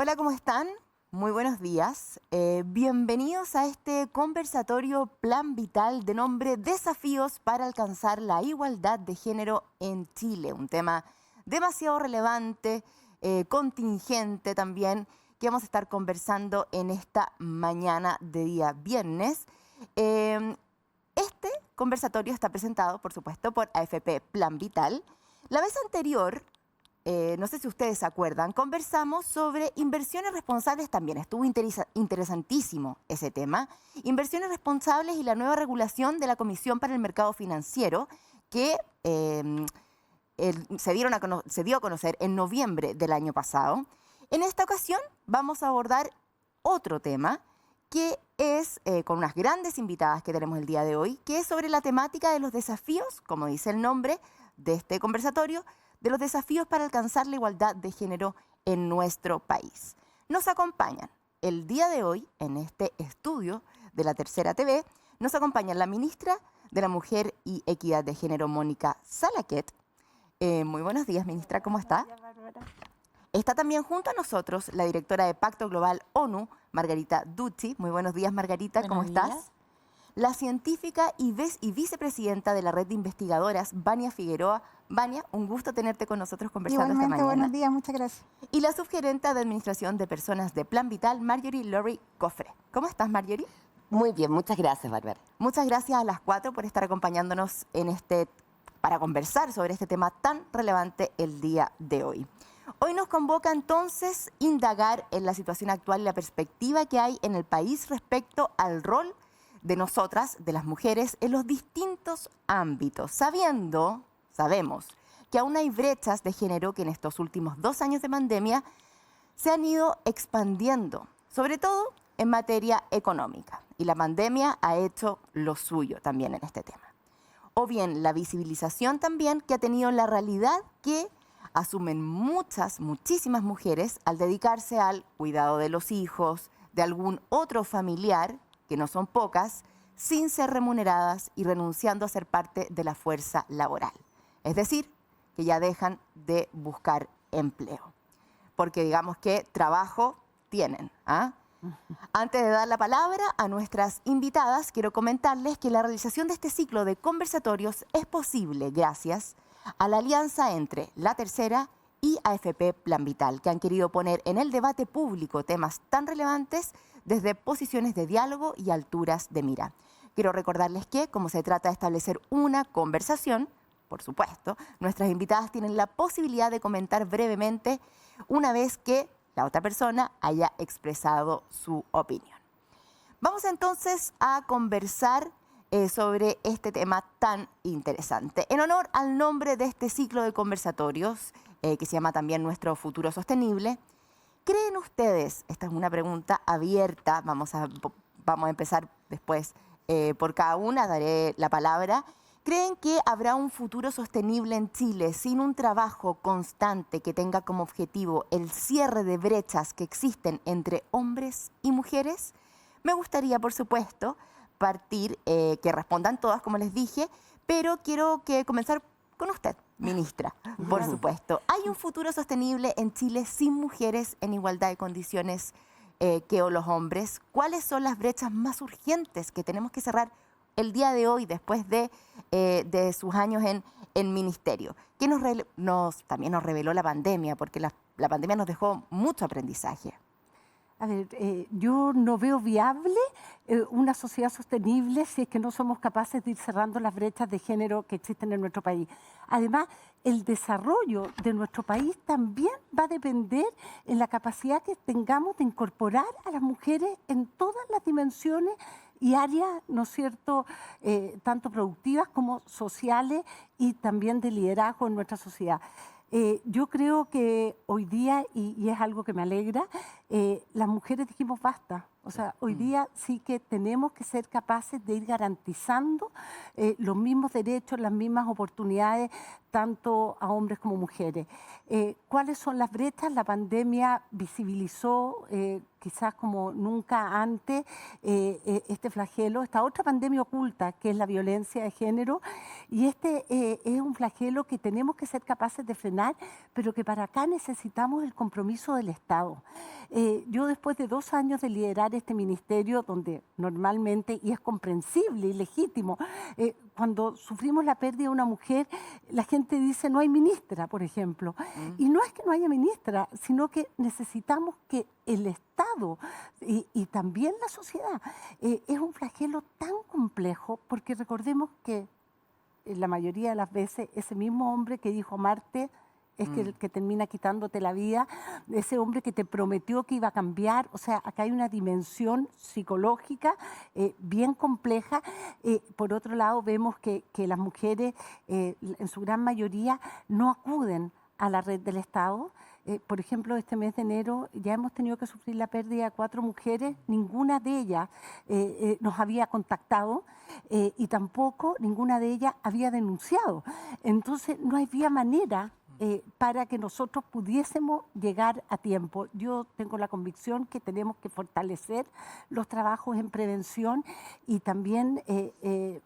Hola, ¿cómo están? Muy buenos días. Bienvenidos a este conversatorio Plan Vital de nombre Desafíos para alcanzar la igualdad de género en Chile. Un tema demasiado relevante, contingente también, que vamos a estar conversando en esta mañana de día viernes. Eh, este conversatorio está presentado, por supuesto, por AFP Plan Vital. La vez anterior, no sé si ustedes se acuerdan, conversamos sobre inversiones responsables también. Estuvo interesantísimo ese tema. Inversiones responsables y la nueva regulación de la Comisión para el Mercado Financiero que se dio a conocer en noviembre del año pasado. En esta ocasión vamos a abordar otro tema que es con unas grandes invitadas que tenemos el día de hoy, que es sobre la temática de los desafíos, como dice el nombre de este conversatorio, de los desafíos para alcanzar la igualdad de género en nuestro país. Nos acompañan el día de hoy en este estudio de la Tercera TV, nos acompaña la ministra de la Mujer y Equidad de Género, Mónica Salaquet. Muy buenos días, ministra, ¿cómo está? Está también junto a nosotros la directora de Pacto Global ONU, Margarita Ducci. Muy buenos días, Margarita, ¿cómo estás? La científica y vicepresidenta de la Red de Investigadoras, Vania Figueroa. Vania, un gusto tenerte con nosotros conversando esta mañana. Buenos días, muchas gracias. Y la subgerenta de Administración de Personas de Plan Vital, Marjorie Lori Cofre. ¿Cómo estás, Marjorie? Muy bien, muchas gracias, Bárbara. Muchas gracias a las cuatro por estar acompañándonos para conversar sobre este tema tan relevante el día de hoy. Hoy nos convoca entonces indagar en la situación actual y la perspectiva que hay en el país respecto al rol de nosotras, de las mujeres, en los distintos ámbitos, sabemos que aún hay brechas de género que en estos últimos 2 años de pandemia se han ido expandiendo, sobre todo en materia económica. Y la pandemia ha hecho lo suyo también en este tema. O bien la visibilización también que ha tenido la realidad que asumen muchísimas mujeres al dedicarse al cuidado de los hijos, de algún otro familiar, que no son pocas, sin ser remuneradas y renunciando a ser parte de la fuerza laboral. Es decir, que ya dejan de buscar empleo. Porque digamos que trabajo tienen. Antes de dar la palabra a nuestras invitadas, quiero comentarles que la realización de este ciclo de conversatorios es posible gracias a la alianza entre La Tercera y AFP Plan Vital, que han querido poner en el debate público temas tan relevantes desde posiciones de diálogo y alturas de mira. Quiero recordarles que, como se trata de establecer una conversación, por supuesto, nuestras invitadas tienen la posibilidad de comentar brevemente una vez que la otra persona haya expresado su opinión. Vamos entonces a conversar sobre este tema tan interesante. En honor al nombre de este ciclo de conversatorios, que se llama también Nuestro Futuro Sostenible, ¿creen ustedes, esta es una pregunta abierta, vamos a empezar después por cada una, daré la palabra, ¿creen que habrá un futuro sostenible en Chile sin un trabajo constante que tenga como objetivo el cierre de brechas que existen entre hombres y mujeres? Me gustaría, por supuesto, partir, que respondan todas, como les dije, pero quiero comenzar con usted, ministra, por supuesto. ¿Hay un futuro sostenible en Chile sin mujeres en igualdad de condiciones que los hombres? ¿Cuáles son las brechas más urgentes que tenemos que cerrar el día de hoy, después de sus años en ministerio? ¿Qué también nos reveló la pandemia? Porque la pandemia nos dejó mucho aprendizaje. A ver, yo no veo viable una sociedad sostenible si es que no somos capaces de ir cerrando las brechas de género que existen en nuestro país. Además, el desarrollo de nuestro país también va a depender en la capacidad que tengamos de incorporar a las mujeres en todas las dimensiones y áreas, ¿no es cierto?, tanto productivas como sociales y también de liderazgo en nuestra sociedad. Yo creo que hoy día, y es algo que me alegra, las mujeres dijimos basta. O sea, hoy día sí que tenemos que ser capaces de ir garantizando los mismos derechos, las mismas oportunidades, tanto a hombres como mujeres. ¿Cuáles son las brechas? La pandemia visibilizó quizás como nunca antes este flagelo, esta otra pandemia oculta que es la violencia de género, y este es un flagelo que tenemos que ser capaces de frenar, pero que para acá necesitamos el compromiso del Estado. Yo después de 2 años de liderar este ministerio, donde normalmente, y es comprensible y legítimo, cuando sufrimos la pérdida de una mujer, la gente dice no hay ministra, por ejemplo. Y no es que no haya ministra, sino que necesitamos que el Estado y también la sociedad, es un flagelo tan complejo, porque recordemos que la mayoría de las veces ese mismo hombre que dijo Marte es que el que termina quitándote la vida, ese hombre que te prometió que iba a cambiar. O sea, acá hay una dimensión psicológica bien compleja. Por otro lado, vemos que las mujeres, en su gran mayoría, no acuden a la red del Estado. Por ejemplo, este mes de enero ya hemos tenido que sufrir la pérdida de 4 mujeres, ninguna de ellas nos había contactado y tampoco ninguna de ellas había denunciado. Entonces no había manera para que nosotros pudiésemos llegar a tiempo. Yo tengo la convicción que tenemos que fortalecer los trabajos en prevención y también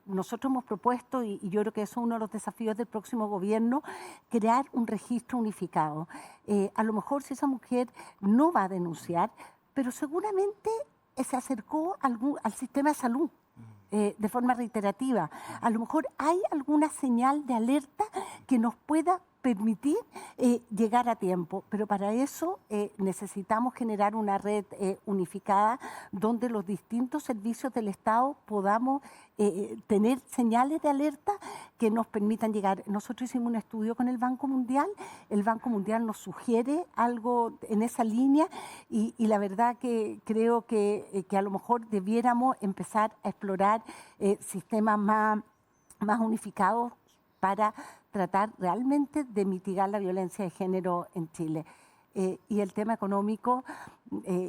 nosotros hemos propuesto, y yo creo que eso es uno de los desafíos del próximo gobierno, crear un registro unificado. A lo mejor si esa mujer no va a denunciar, pero seguramente se acercó al sistema de salud de forma reiterativa. A lo mejor hay alguna señal de alerta que nos pueda permitir llegar a tiempo, pero para eso necesitamos generar una red unificada donde los distintos servicios del Estado podamos tener señales de alerta que nos permitan llegar. Nosotros hicimos un estudio con el Banco Mundial nos sugiere algo en esa línea y la verdad que creo que a lo mejor debiéramos empezar a explorar sistemas más unificados para tratar realmente de mitigar la violencia de género en Chile. Y el tema económico,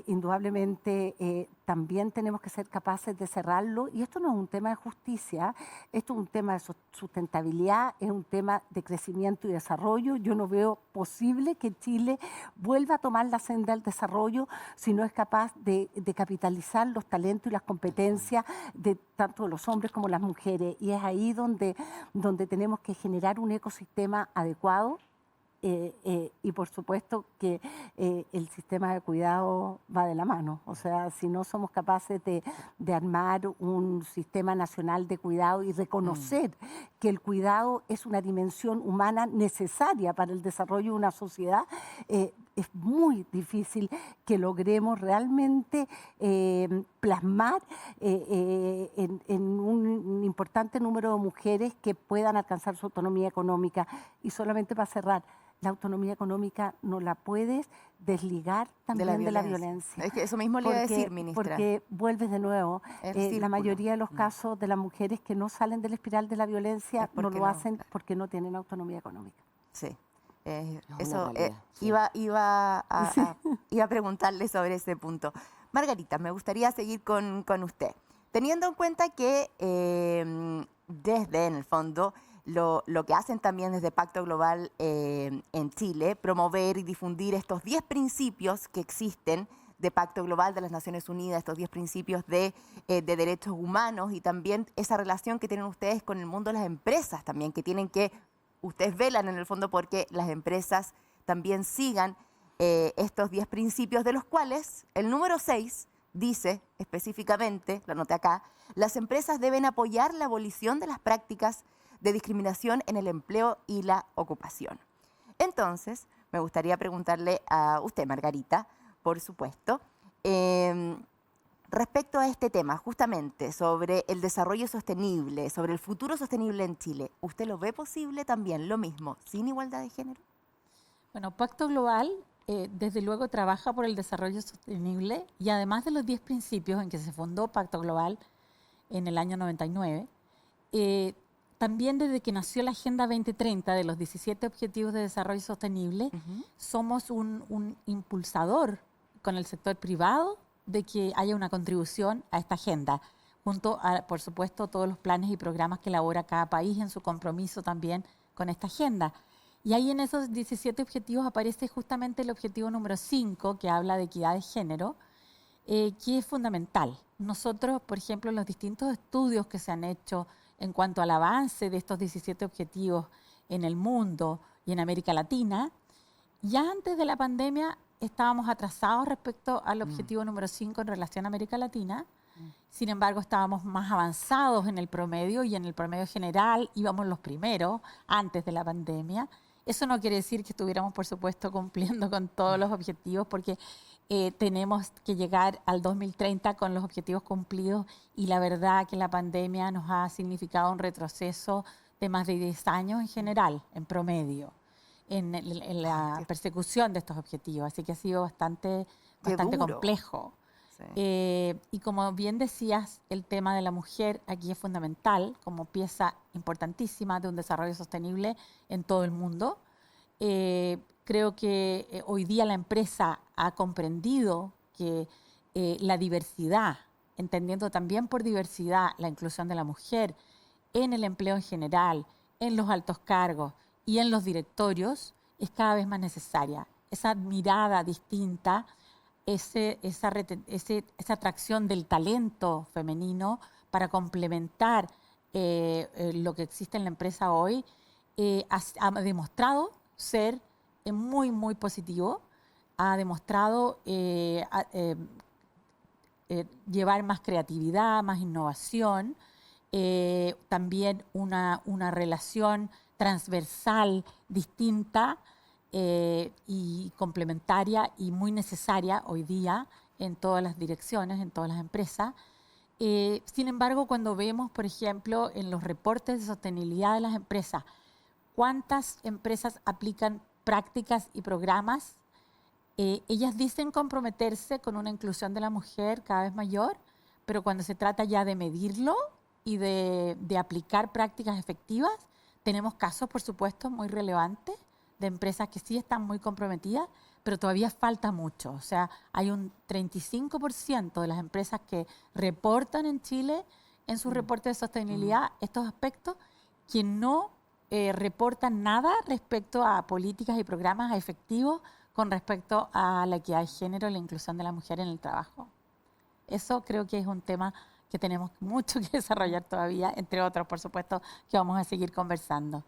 indudablemente, también tenemos que ser capaces de cerrarlo. Y esto no es un tema de justicia, esto es un tema de sustentabilidad, es un tema de crecimiento y desarrollo. Yo no veo posible que Chile vuelva a tomar la senda del desarrollo si no es capaz de capitalizar los talentos y las competencias de tanto de los hombres como las mujeres. Y es ahí donde tenemos que generar un ecosistema adecuado. Y por supuesto que el sistema de cuidado va de la mano. O sea, si no somos capaces de armar un sistema nacional de cuidado y reconocer que el cuidado es una dimensión humana necesaria para el desarrollo de una sociedad, es muy difícil que logremos realmente plasmar en un importante número de mujeres que puedan alcanzar su autonomía económica. Y solamente para cerrar, la autonomía económica no la puedes desligar también de la violencia. Es que eso mismo le iba a decir, ministra. Porque vuelves de nuevo. La mayoría de los casos de las mujeres que no salen de la espiral de la violencia no lo hacen porque no tienen autonomía económica. Sí. Eso iba a preguntarle sobre ese punto. Margarita, me gustaría seguir con usted. Teniendo en cuenta que desde, en el fondo, lo que hacen también desde Pacto Global en Chile, promover y difundir estos 10 principios que existen de Pacto Global de las Naciones Unidas, estos 10 principios de derechos humanos y también esa relación que tienen ustedes con el mundo de las empresas también, que tienen que, ustedes velan en el fondo porque las empresas también sigan estos 10 principios, de los cuales el número 6 dice específicamente, lo anoté acá, las empresas deben apoyar la abolición de las prácticas de discriminación en el empleo y la ocupación. Entonces, me gustaría preguntarle a usted, Margarita, por supuesto, respecto a este tema, justamente sobre el desarrollo sostenible, sobre el futuro sostenible en Chile, ¿usted lo ve posible también, lo mismo, sin igualdad de género? Bueno, Pacto Global, desde luego, trabaja por el desarrollo sostenible y además de los 10 principios en que se fundó Pacto Global en el año 99, también desde que nació la Agenda 2030 de los 17 Objetivos de Desarrollo Sostenible, somos un impulsador con el sector privado de que haya una contribución a esta agenda, junto a, por supuesto, todos los planes y programas que elabora cada país en su compromiso también con esta agenda. Y ahí en esos 17 objetivos aparece justamente el objetivo número 5, que habla de equidad de género, que es fundamental. Nosotros, por ejemplo, en los distintos estudios que se han hecho en cuanto al avance de estos 17 objetivos en el mundo y en América Latina, ya antes de la pandemia estábamos atrasados respecto al objetivo número 5 en relación a América Latina. Sin embargo, estábamos más avanzados en el promedio y en el promedio general íbamos los primeros antes de la pandemia. Eso no quiere decir que estuviéramos, por supuesto, cumpliendo con todos los objetivos, porque tenemos que llegar al 2030 con los objetivos cumplidos y la verdad que la pandemia nos ha significado un retroceso de más de 10 años en general, en promedio, en la persecución de estos objetivos. Así que ha sido bastante complejo. Sí. Y como bien decías, el tema de la mujer aquí es fundamental como pieza importantísima de un desarrollo sostenible en todo el mundo. Creo que hoy día la empresa ha comprendido que la diversidad, entendiendo también por diversidad la inclusión de la mujer en el empleo en general, en los altos cargos y en los directorios, es cada vez más necesaria. Esa mirada distinta, esa atracción del talento femenino para complementar lo que existe en la empresa hoy, ha demostrado ser muy, muy positivo, ha demostrado llevar más creatividad, más innovación, también una relación transversal distinta y complementaria y muy necesaria hoy día en todas las direcciones, en todas las empresas. Sin embargo, cuando vemos, por ejemplo, en los reportes de sostenibilidad de las empresas, cuántas empresas aplican prácticas y programas, ellas dicen comprometerse con una inclusión de la mujer cada vez mayor, pero cuando se trata ya de medirlo y de aplicar prácticas efectivas, tenemos casos, por supuesto, muy relevantes de empresas que sí están muy comprometidas, pero todavía falta mucho. O sea, hay un 35% de las empresas que reportan en Chile, en sus reportes de sostenibilidad, estos aspectos, que no reportan nada respecto a políticas y programas efectivos con respecto a la equidad de género y la inclusión de la mujer en el trabajo. Eso creo que es un tema que tenemos mucho que desarrollar todavía, entre otros, por supuesto, que vamos a seguir conversando.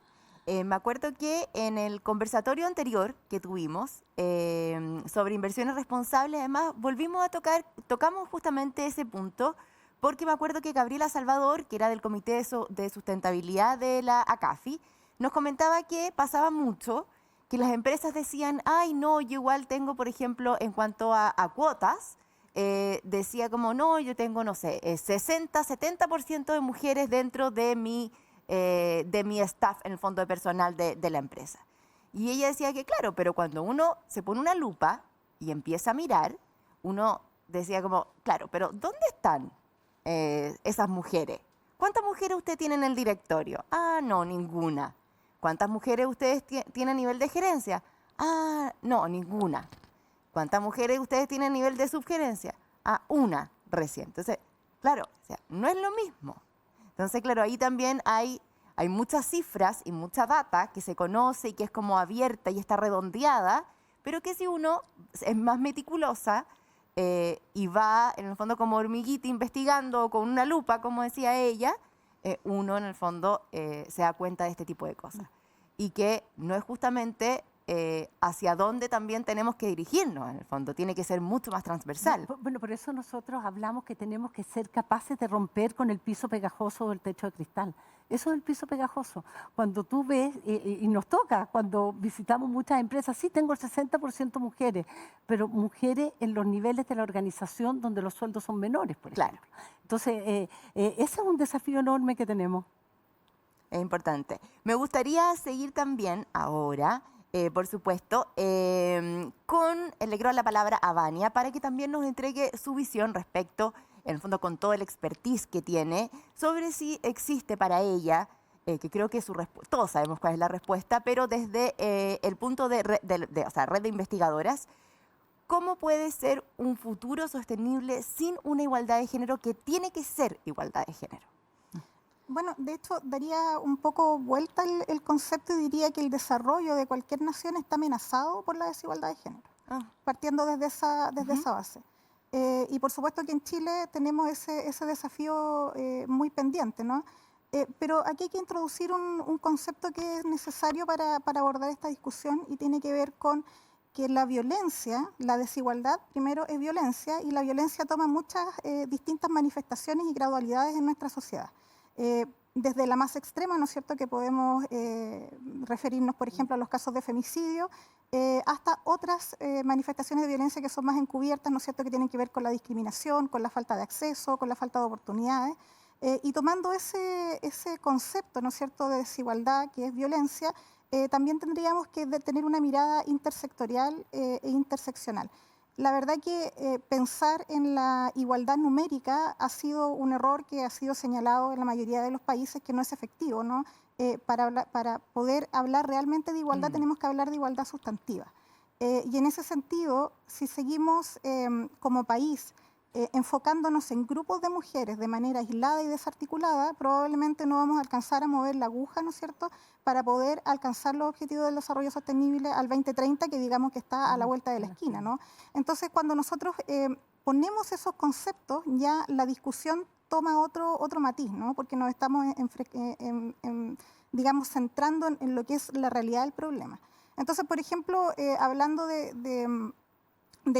Me acuerdo que en el conversatorio anterior que tuvimos sobre inversiones responsables, además tocamos justamente ese punto, porque me acuerdo que Gabriela Salvador, que era del Comité de Sustentabilidad de la ACAFI, nos comentaba que pasaba mucho que las empresas decían, ay, no, yo igual tengo, por ejemplo, en cuanto a cuotas, decía como, no, yo tengo, no sé, 60, 70% de mujeres dentro de mi staff, en el fondo de personal de la empresa. Y ella decía que, claro, pero cuando uno se pone una lupa y empieza a mirar, uno decía como, claro, pero ¿dónde están esas mujeres? ¿Cuántas mujeres usted tiene en el directorio? Ah, no, ninguna. ¿Cuántas mujeres ustedes tienen a nivel de gerencia? Ah, no, ninguna. ¿Cuántas mujeres ustedes tienen a nivel de subgerencia? Ah, una recién. Entonces, claro, o sea, no es lo mismo. Entonces, claro, ahí también hay muchas cifras y mucha data que se conoce y que es como abierta y está redondeada, pero que si uno es más meticulosa y va, en el fondo, como hormiguita investigando con una lupa, como decía ella, uno, en el fondo, se da cuenta de este tipo de cosas. Y que no es justamente hacia dónde también tenemos que dirigirnos, en el fondo. Tiene que ser mucho más transversal. Bueno, por eso nosotros hablamos que tenemos que ser capaces de romper con el piso pegajoso del techo de cristal. Eso es el piso pegajoso. Cuando tú ves, y nos toca, cuando visitamos muchas empresas, sí tengo el 60% mujeres, pero mujeres en los niveles de la organización donde los sueldos son menores, por ejemplo. Claro. Entonces, ese es un desafío enorme que tenemos. Es importante. Me gustaría seguir también ahora, por supuesto, le quiero dar la palabra a Vania para que también nos entregue su visión respecto, en el fondo con todo el expertise que tiene, sobre si existe para ella, que creo que todos sabemos cuál es la respuesta, pero desde el punto de red de investigadoras, ¿cómo puede ser un futuro sostenible sin una igualdad de género que tiene que ser igualdad de género? Bueno, de hecho, daría un poco vuelta el concepto y diría que el desarrollo de cualquier nación está amenazado por la desigualdad de género, partiendo desde esa base. Y por supuesto que en Chile tenemos ese desafío muy pendiente, ¿no? Pero aquí hay que introducir un concepto que es necesario para abordar esta discusión y tiene que ver con que la violencia, la desigualdad, primero es violencia y la violencia toma muchas distintas manifestaciones y gradualidades en nuestra sociedad. Desde la más extrema, ¿no es cierto?, que podemos referirnos, por ejemplo, a los casos de femicidio, hasta otras manifestaciones de violencia que son más encubiertas, ¿no es cierto?, que tienen que ver con la discriminación, con la falta de acceso, con la falta de oportunidades. Y tomando ese concepto, ¿no es cierto?, de desigualdad, que es violencia, también tendríamos que tener una mirada intersectorial e interseccional. La verdad que pensar en la igualdad numérica ha sido un error que ha sido señalado en la mayoría de los países que no es efectivo, ¿no? Para poder hablar realmente de igualdad tenemos que hablar de igualdad sustantiva. Y en ese sentido, si seguimos como país enfocándonos en grupos de mujeres de manera aislada y desarticulada, probablemente no vamos a alcanzar a mover la aguja, ¿no es cierto?, para poder alcanzar los objetivos del desarrollo sostenible al 2030, que digamos que está a la vuelta de la esquina, ¿no? Entonces, cuando nosotros ponemos esos conceptos, ya la discusión toma otro matiz, ¿no? Porque nos estamos, digamos, centrando en lo que es la realidad del problema. Entonces, por ejemplo, hablando del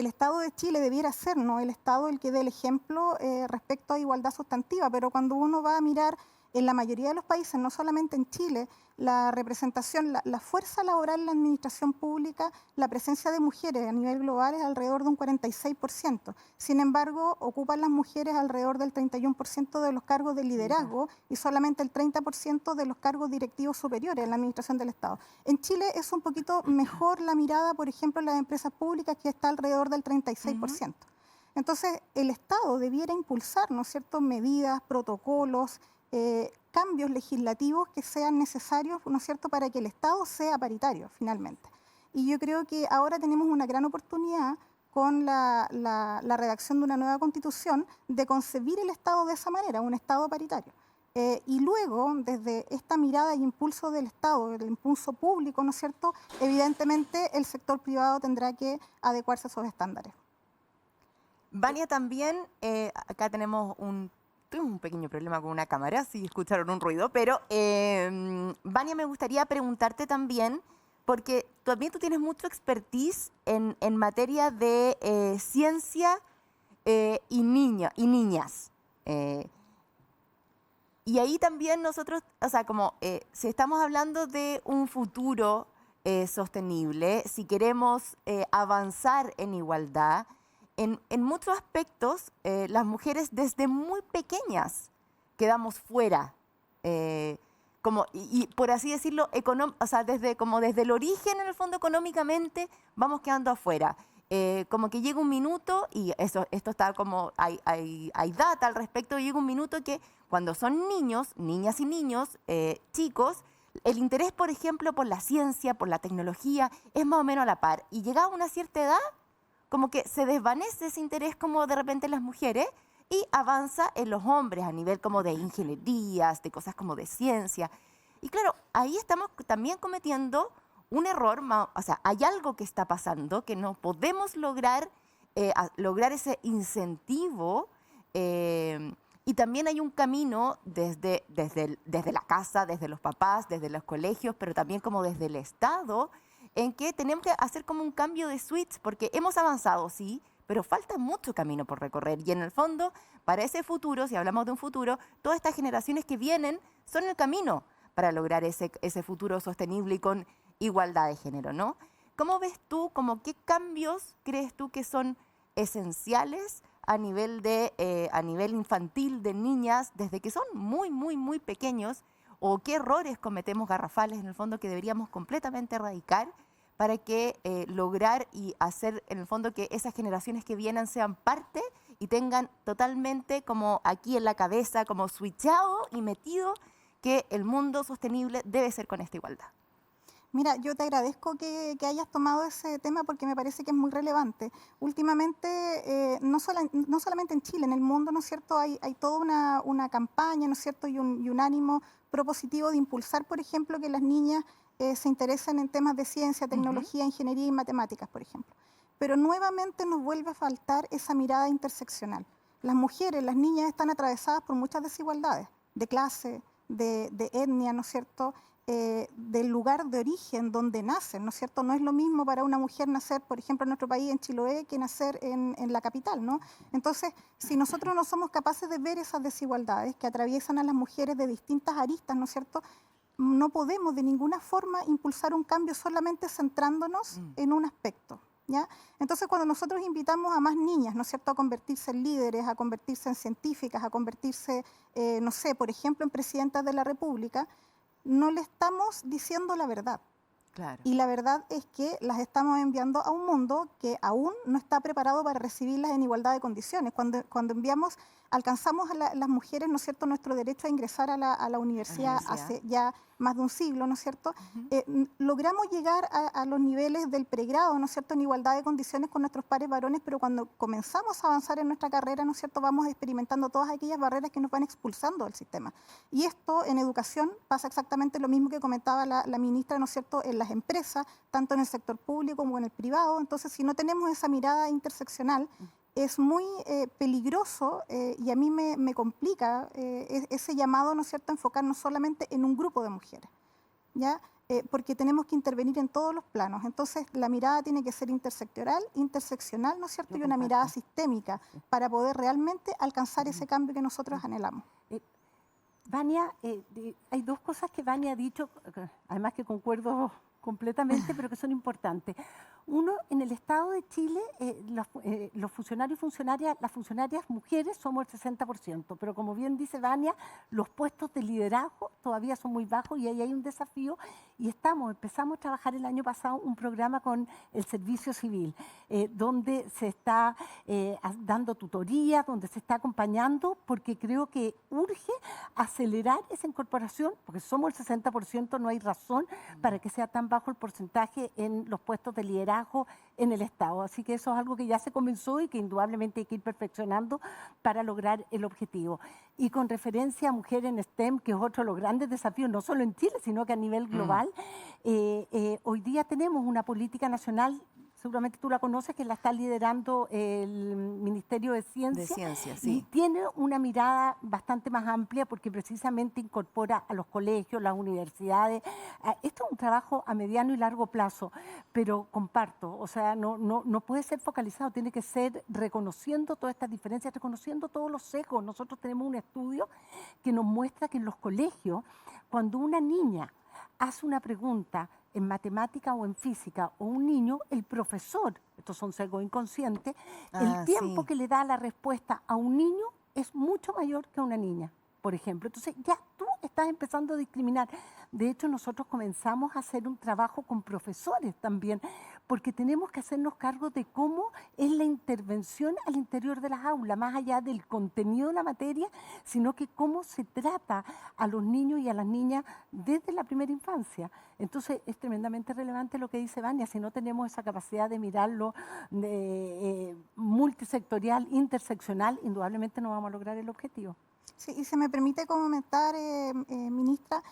Estado de Chile, debiera ser, ¿no?, el Estado el que dé el ejemplo respecto a igualdad sustantiva, pero cuando uno va a mirar en la mayoría de los países, no solamente en Chile, la representación, la fuerza laboral en la administración pública, la presencia de mujeres a nivel global es alrededor de un 46%. Sin embargo, ocupan las mujeres alrededor del 31% de los cargos de liderazgo y solamente el 30% de los cargos directivos superiores en la administración del Estado. En Chile es un poquito mejor la mirada, por ejemplo, en las empresas públicas, que está alrededor del 36%. Entonces, el Estado debiera impulsar, ¿no es cierto?, medidas, protocolos, cambios legislativos que sean necesarios, ¿no es cierto?, para que el Estado sea paritario, finalmente. Y yo creo que ahora tenemos una gran oportunidad con la redacción de una nueva Constitución de concebir el Estado de esa manera, un Estado paritario. Y luego, desde esta mirada y impulso del Estado, el impulso público, ¿no es cierto?, evidentemente el sector privado tendrá que adecuarse a esos estándares. Vania, también, acá tuvimos un pequeño problema con una cámara, si escucharon un ruido, pero Vania, me gustaría preguntarte también, porque también tú tienes mucho expertise en materia de ciencia y niñas. Y ahí también nosotros, o sea, como si estamos hablando de un futuro sostenible, si queremos avanzar en igualdad, en muchos aspectos, las mujeres desde muy pequeñas quedamos fuera, y por así decirlo, o sea, desde el origen, en el fondo, económicamente, vamos quedando afuera. Como que llega un minuto, y esto está como, hay data al respecto, llega un minuto que cuando son niños, niñas y niños, chicos, el interés, por ejemplo, por la ciencia, por la tecnología, es más o menos a la par. Y llegada a una cierta edad, como que se desvanece ese interés como de repente en las mujeres y avanza en los hombres a nivel como de ingenierías, de cosas como de ciencia. Y claro, ahí estamos también cometiendo un error, o sea, hay algo que está pasando que no podemos lograr ese incentivo, y también hay un camino desde la casa, desde los papás, desde los colegios, pero también como desde el Estado, en que tenemos que hacer como un cambio de switch, porque hemos avanzado, sí, pero falta mucho camino por recorrer. Y en el fondo, para ese futuro, si hablamos de un futuro, todas estas generaciones que vienen son el camino para lograr ese futuro sostenible y con igualdad de género, ¿no? ¿Cómo ves tú, qué cambios crees tú que son esenciales a nivel infantil de niñas desde que son muy, muy, muy pequeños? ¿O qué errores cometemos garrafales en el fondo que deberíamos completamente erradicar para que lograr y hacer en el fondo que esas generaciones que vienen sean parte y tengan totalmente como aquí en la cabeza, como switchado y metido que el mundo sostenible debe ser con esta igualdad? Mira, yo te agradezco que hayas tomado ese tema porque me parece que es muy relevante. Últimamente, no solamente en Chile, en el mundo, ¿no es cierto?, hay toda una campaña, ¿no es cierto?, y un ánimo propositivo de impulsar, por ejemplo, que las niñas se interesen en temas de ciencia, tecnología, ingeniería y matemáticas, por ejemplo. pero nuevamente nos vuelve a faltar esa mirada interseccional. Las mujeres, las niñas están atravesadas por muchas desigualdades, de clase, de etnia, ¿no es cierto?, del lugar de origen donde nacen, ¿no es cierto? No es lo mismo para una mujer nacer, por ejemplo, en nuestro país, en Chiloé, que nacer en la capital, ¿no? Entonces, si nosotros no somos capaces de ver esas desigualdades que atraviesan a las mujeres de distintas aristas, ¿no es cierto?, no podemos de ninguna forma impulsar un cambio solamente centrándonos en un aspecto, ¿ya? Entonces, cuando nosotros invitamos a más niñas, ¿no es cierto?, a convertirse en líderes, a convertirse en científicas, a convertirse, no sé, por ejemplo, en presidentas de la República, no le estamos diciendo la verdad. Claro. Y la verdad es que las estamos enviando a un mundo que aún no está preparado para recibirlas en igualdad de condiciones. Cuando enviamos, alcanzamos a las mujeres, ¿no es cierto?, nuestro derecho a ingresar a la universidad hace ya más de un siglo, ¿no es cierto? Logramos llegar a los niveles del pregrado, ¿no es cierto?, en igualdad de condiciones con nuestros pares varones, pero cuando comenzamos a avanzar en nuestra carrera, ¿no es cierto?, vamos experimentando todas aquellas barreras que nos van expulsando del sistema. Y esto en educación pasa exactamente lo mismo que comentaba la ministra, ¿no es cierto?, en las empresas, tanto en el sector público como en el privado. Entonces, si no tenemos esa mirada interseccional, es muy peligroso y a mí me complica ese llamado, ¿no es cierto?, a enfocarnos solamente en un grupo de mujeres, ¿ya? Porque tenemos que intervenir en todos los planos. Entonces, la mirada tiene que ser interseccional, ¿no es cierto?, y una mirada sistémica para poder realmente alcanzar ese cambio que nosotros anhelamos. Vania, hay dos cosas que Vania ha dicho, además que concuerdo completamente, pero que son importantes. Uno, en el Estado de Chile, los funcionarios y funcionarias, las funcionarias mujeres somos el 60%, pero como bien dice Vania, los puestos de liderazgo todavía son muy bajos y ahí hay un desafío y empezamos a trabajar el año pasado un programa con el Servicio Civil, donde se está dando tutorías, donde se está acompañando, porque creo que urge acelerar esa incorporación, porque somos el 60%, no hay razón para que sea tan bajo el porcentaje en los puestos de liderazgo en el Estado. Así que eso es algo que ya se comenzó y que indudablemente hay que ir perfeccionando para lograr el objetivo. Y con referencia a mujeres en STEM, que es otro de los grandes desafíos, no solo en Chile, sino que a nivel global, hoy día tenemos una política nacional, seguramente tú la conoces, que la está liderando el Ministerio de Ciencia. De Ciencia, Y sí. tiene una mirada bastante más amplia porque precisamente incorpora a los colegios, las universidades. Esto es un trabajo a mediano y largo plazo, pero comparto, o sea, no puede ser focalizado, tiene que ser reconociendo todas estas diferencias, reconociendo todos los sesgos. Nosotros tenemos un estudio que nos muestra que en los colegios, cuando una niña hace una pregunta en matemática o en física, o un niño, el profesor, estos son sesgos inconscientes, el tiempo que le da la respuesta a un niño es mucho mayor que a una niña, por ejemplo. Entonces ya tú estás empezando a discriminar. De hecho, nosotros comenzamos a hacer un trabajo con profesores también, porque tenemos que hacernos cargo de cómo es la intervención al interior de las aulas, más allá del contenido de la materia, sino que cómo se trata a los niños y a las niñas desde la primera infancia. Entonces, es tremendamente relevante lo que dice Vania. Si no tenemos esa capacidad de mirarlo multisectorial, interseccional, indudablemente no vamos a lograr el objetivo. Sí, y se me permite comentar, ministra,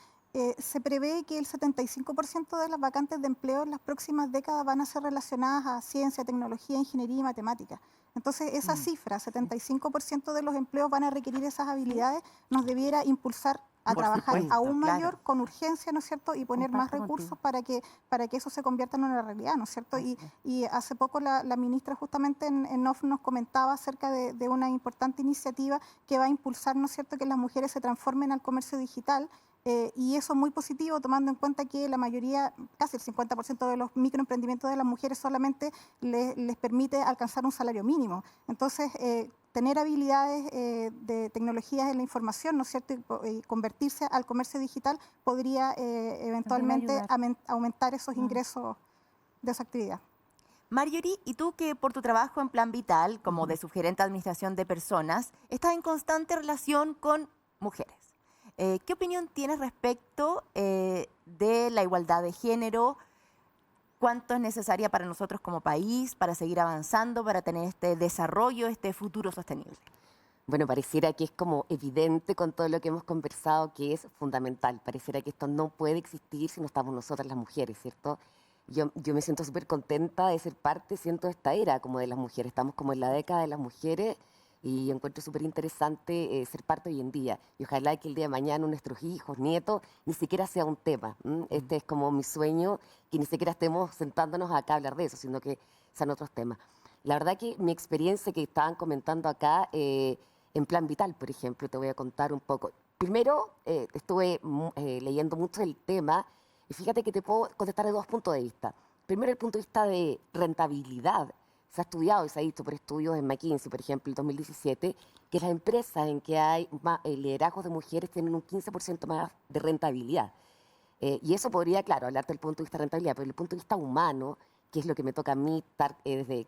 se prevé que el 75% de las vacantes de empleo en las próximas décadas van a ser relacionadas a ciencia, tecnología, ingeniería y matemática. Entonces, esa cifra, 75% de los empleos van a requerir esas habilidades, nos debiera impulsar a Por trabajar supuesto, aún mayor, claro. con urgencia, ¿no es cierto?, y poner más Comparto recursos para que eso se convierta en una realidad, ¿no es cierto? Y hace poco la ministra justamente en OFF nos comentaba acerca de una importante iniciativa que va a impulsar, ¿no es cierto?, que las mujeres se transformen al comercio digital. Y eso es muy positivo, tomando en cuenta que la mayoría, casi el 50% de los microemprendimientos de las mujeres solamente les permite alcanzar un salario mínimo. Entonces, tener habilidades de tecnologías en la información, ¿no es cierto?, y convertirse al comercio digital podría eventualmente aumentar esos ingresos de esa actividad. Marjorie, y tú que por tu trabajo en Plan Vital, como de subgerente de administración de personas, estás en constante relación con mujeres. ¿Qué opinión tienes respecto de la igualdad de género? ¿Cuánto es necesaria para nosotros como país, para seguir avanzando, para tener este desarrollo, este futuro sostenible? Bueno, pareciera que es como evidente con todo lo que hemos conversado que es fundamental. Pareciera que esto no puede existir si no estamos nosotras las mujeres, ¿cierto? yo me siento súper contenta de ser parte, siento, de esta era como de las mujeres. Estamos como en la década de las mujeres y encuentro súper interesante ser parte hoy en día. Y ojalá que el día de mañana nuestros hijos, nietos, ni siquiera sea un tema. Este es como mi sueño, que ni siquiera estemos sentándonos acá a hablar de eso, sino que sean otros temas. La verdad que mi experiencia que estaban comentando acá, en Plan Vital, por ejemplo, te voy a contar un poco. Primero, estuve leyendo mucho el tema y fíjate que te puedo contestar de dos puntos de vista. Primero, el punto de vista de rentabilidad. Se ha estudiado y se ha visto por estudios en McKinsey, por ejemplo, en 2017, que las empresas en que hay liderazgos de mujeres tienen un 15% más de rentabilidad. Y eso podría, claro, hablarte del punto de vista de rentabilidad, pero desde el punto de vista humano, que es lo que me toca a mí estar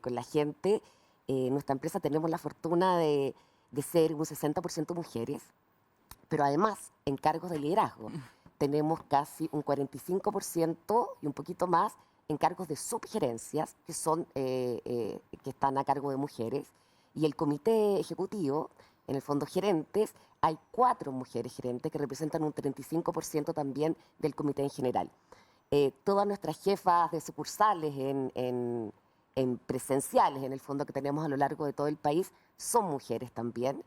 con la gente, en nuestra empresa tenemos la fortuna de ser un 60% mujeres, pero además en cargos de liderazgo tenemos casi un 45% y un poquito más en cargos de subgerencias, que que están a cargo de mujeres, y el comité ejecutivo, en el fondo gerentes, hay 4 mujeres gerentes que representan un 35% también del comité en general. Todas nuestras jefas de sucursales en presenciales, en el fondo que tenemos a lo largo de todo el país, son mujeres también,